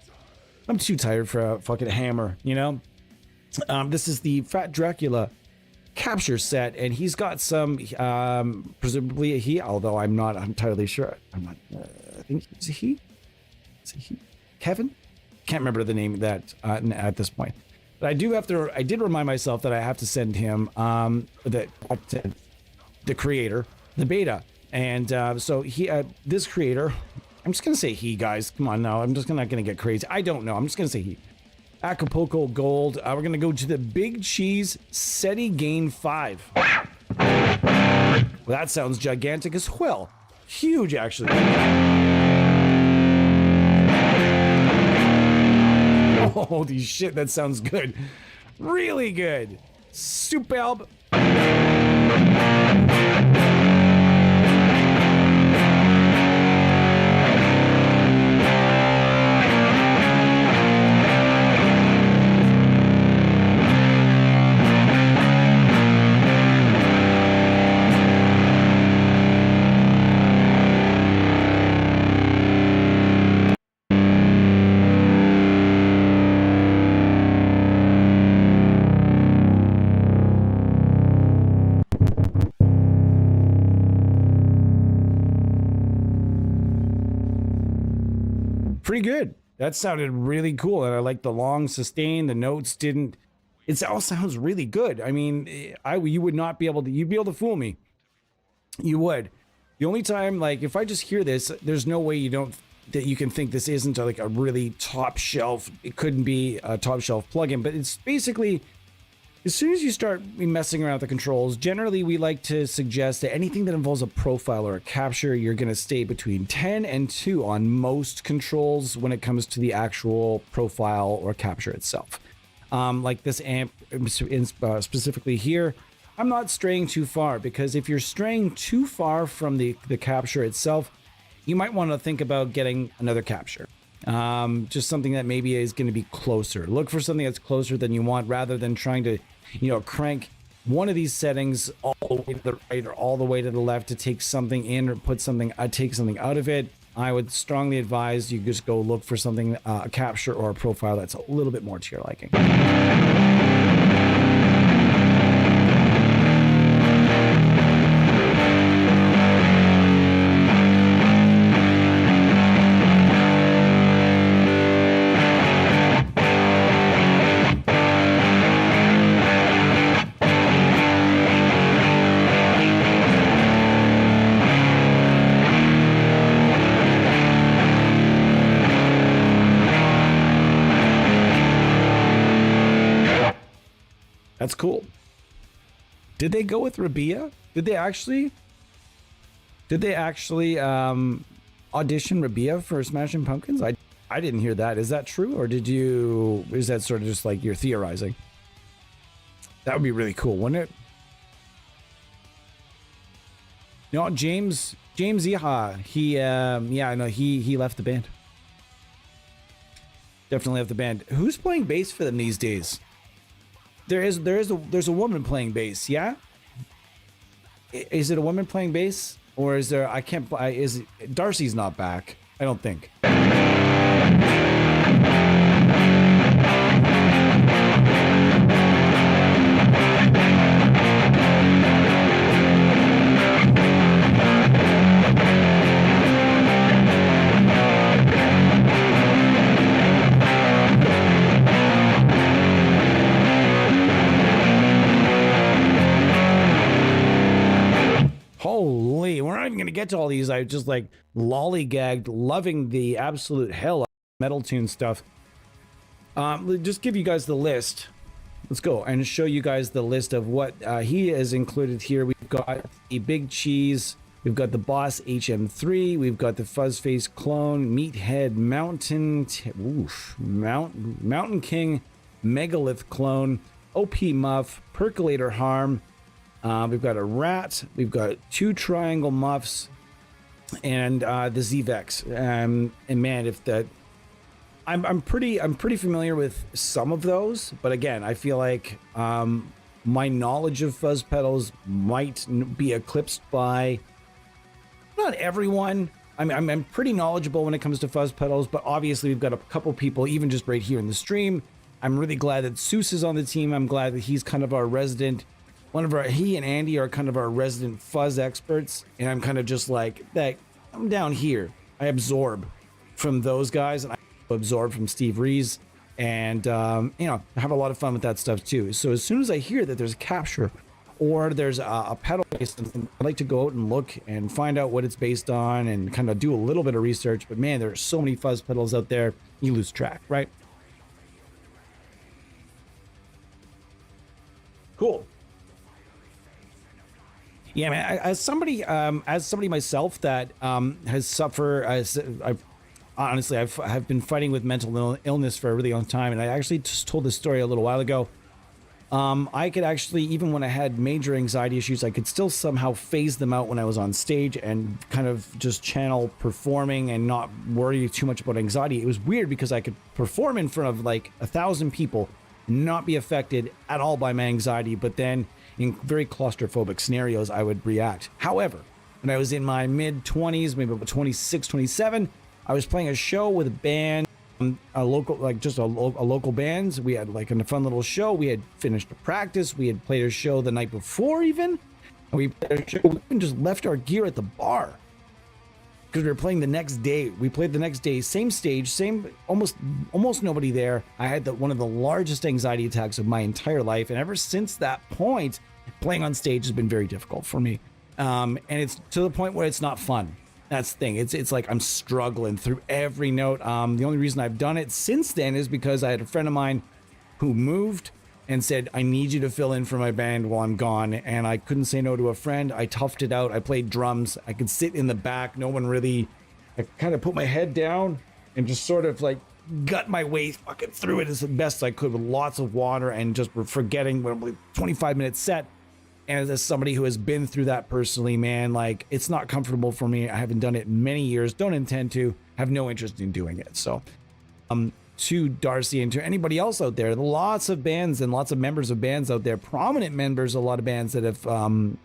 I'm too tired for a fucking hammer, you know? This is the Fat Dracula capture set, and he's got some, presumably a he, although I'm not entirely sure. I'm not, I think it's a he. Is it he? Kevin? Can't remember the name of that at this point. But I did remind myself that I have to send him the creator, the beta. And so this creator, I'm just going to say he, guys. Come on now. I'm just not going to get crazy. I don't know. I'm just going to say he. Acapulco Gold. We're going to go to the Big Cheese SETI Gain 5. Well, that sounds gigantic as well. Huge, actually. Holy shit, that sounds good. Really good. Superb. Pretty good. That sounded really cool, and I like the long sustain. The notes didn't. It all sounds really good. I mean, you would not be able to. You'd be able to fool me. You would. The only time, like, if I just hear this, there's no way that you can think this isn't like a really top shelf. It couldn't be a top shelf plugin, but it's basically. As soon as you start messing around with the controls, generally we like to suggest that anything that involves a profile or a capture, you're going to stay between 10 and 2 on most controls when it comes to the actual profile or capture itself. Like this amp specifically here, I'm not straying too far, because if you're straying too far from the capture itself, you might want to think about getting another capture. Just something that maybe is going to be closer. Look for something that's closer than you want, rather than trying to, crank one of these settings all the way to the right or all the way to the left to take something in or take something out of it. I would strongly advise you just go look for something, a capture or a profile that's a little bit more to your liking. That's cool. Did they go with Rabia? Did they actually audition Rabia for Smashing Pumpkins? I didn't hear that. Is that true, or is that sort of just like you're theorizing? That would be really cool, wouldn't it? No, James Iha, he left the band. Definitely left the band. Who's playing bass for them these days? There's a woman playing bass, yeah? Is it a woman playing bass, or is there? Darcy's not back? I don't think. Holy, we're not even going to get to all these. I just like lollygagged, loving the absolute hell out of Metal Tune stuff. Just give you guys the list. Let's go and show you guys the list of what he has included here. We've got the Big Cheese. We've got the Boss HM3. We've got the Fuzzface Clone, Meathead Mountain, Mountain King, Megalith Clone, OP Muff, Percolator Harm. We've got a Rat. We've got 2 Triangle Muffs, and the ZVEX. And man, if I'm pretty familiar with some of those, but again, I feel like my knowledge of fuzz pedals might be eclipsed by not everyone. I'm pretty knowledgeable when it comes to fuzz pedals, but obviously we've got a couple people, even just right here in the stream. I'm really glad that Seuss is on the team. I'm glad that he's kind of our resident, he and Andy are kind of our resident fuzz experts. And I'm kind of just like that. I'm down here. I absorb from those guys, and I absorb from Steve Rees, and you know, I have a lot of fun with that stuff too. So as soon as I hear that there's a capture or there's a pedal based on something, I like to go out and look and find out what it's based on and kind of do a little bit of research. But man, there are so many fuzz pedals out there, you lose track, right? Cool. Yeah, man. As somebody myself that has suffered, I've been fighting with mental illness for a really long time, and I actually just told this story a little while ago. I could actually, even when I had major anxiety issues, I could still somehow phase them out when I was on stage and kind of just channel performing and not worry too much about anxiety. It was weird because I could perform in front of like 1,000 people, not be affected at all by my anxiety, but then in very claustrophobic scenarios, I would react. However, when I was in my mid 20s, maybe about 26, 27, I was playing a show with a band, a local bands. We had like a fun little show. We had finished a practice. We had played a show the night before even. And we played a show. We even just left our gear at the bar because we were playing the next day. We played the next day, same stage, same, almost nobody there. I had one of the largest anxiety attacks of my entire life. And ever since that point, playing on stage has been very difficult for me. And it's to the point where it's not fun. That's the thing. It's like I'm struggling through every note. The only reason I've done it since then is because I had a friend of mine who moved and said, I need you to fill in for my band while I'm gone. And I couldn't say no to a friend. I toughed it out. I played drums. I could sit in the back. No one really, I kind of put my head down and just sort of like gut my way fucking through it as best I could with lots of water and just forgetting what 25-minute set. And as somebody who has been through that personally, man, like it's not comfortable for me. I haven't done it in many years. Don't intend to. Have no interest in doing it. So, to Darcy and to anybody else out there, lots of bands and lots of members of bands out there, prominent members, a lot of bands that have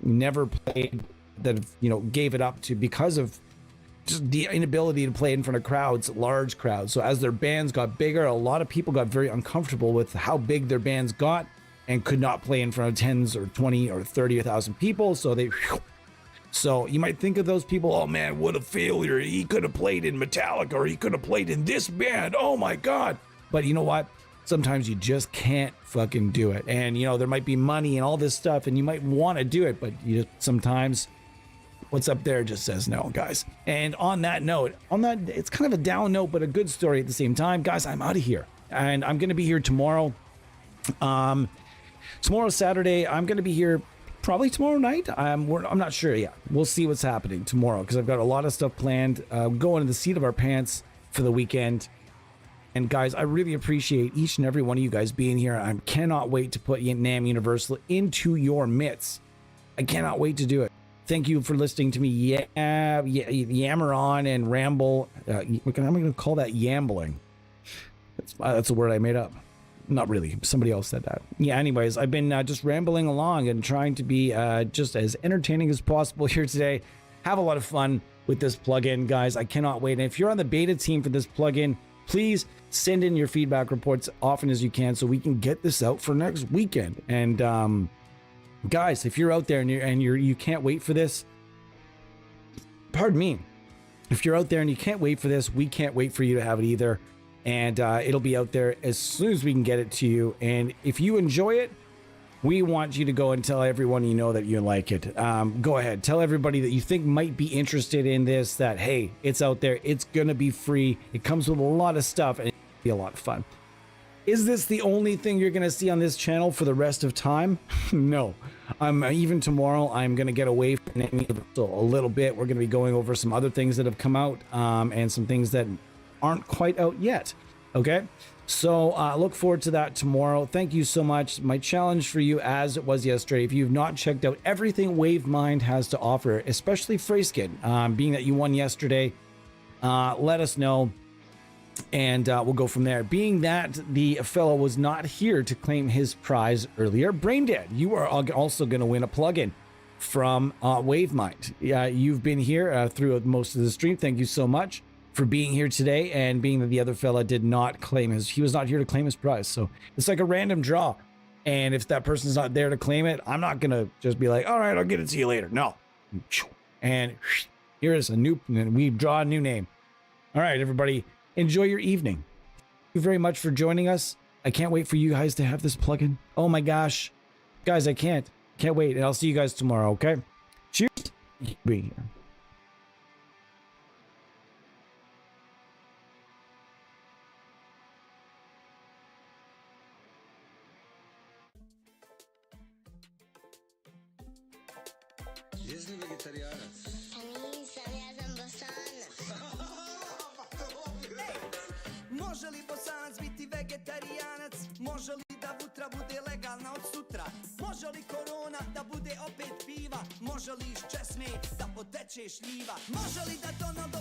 never played, that have, you know, gave it up to because of just the inability to play in front of crowds, large crowds. So as their bands got bigger, a lot of people got very uncomfortable with how big their bands got and could not play in front of 10s or 20 or 30,000 people. So you might think of those people, oh man, what a failure. He could have played in Metallica or he could have played in this band. Oh my God. But you know what? Sometimes you just can't fucking do it. And you know, there might be money and all this stuff and you might want to do it, but you just sometimes what's up there just says no, guys. And on that note, it's kind of a down note, but a good story at the same time. Guys, I'm out of here and I'm going to be here tomorrow. Tomorrow, Saturday, I'm going to be here probably tomorrow night. I'm not sure yet. We'll see what's happening tomorrow because I've got a lot of stuff planned. Going to the seat of our pants for the weekend. And guys, I really appreciate each and every one of you guys being here. I cannot wait to put NAMM Universal into your midst. I cannot wait to do it. Thank you for listening to me yammer on and ramble. I'm going to call that yambling. That's a word I made up. Not really. Somebody else said that. Yeah, anyways, I've been just rambling along and trying to be just as entertaining as possible here today. Have a lot of fun with this plugin, guys. I cannot wait. And if you're on the beta team for this plugin, please send in your feedback reports often as you can so we can get this out for next weekend. And guys, if you're out there and you can't wait for this, pardon me. If you're out there and you can't wait for this, we can't wait for you to have it either. And it'll be out there as soon as we can get it to you. And if you enjoy it, we want you to go and tell everyone you know that you like it. Go ahead. Tell everybody that you think might be interested in this that, hey, it's out there. It's going to be free. It comes with a lot of stuff and it'll be a lot of fun. Is this the only thing you're going to see on this channel for the rest of time? No. Even tomorrow, I'm going to get away from it a little bit. We're going to be going over some other things that have come out and some things that aren't quite out yet. Okay, so look forward to that tomorrow. Thank you so much. My challenge for you, as it was yesterday, if you've not checked out everything WaveMind has to offer, especially Freeskin, being that you won yesterday, let us know. and we'll go from there. Being that the fellow was not here to claim his prize earlier, Braindead, you are also going to win a plugin from Wavemind. You've been here through most of the stream. Thank you so much for being here today, and being that the other fella did not claim he was not here to claim his prize. So it's like a random draw. And if that person's not there to claim it, I'm not going to just be like, all right, I'll get it to you later. No. And here is we draw a new name. All right, everybody, enjoy your evening. Thank you very much for joining us. I can't wait for you guys to have this plugin. Oh my gosh. Guys, I can't wait. And I'll see you guys tomorrow, okay? Cheers. Being here. Jesi li vegetarijanac? Nisam, ja sam Bosanac. Može li Bosanac biti vegetarijanac? Može li da vutra bude legalna od sutra? Može li korona da bude opet piva? Može li iz česme da poteče šljiva? Može li da Donald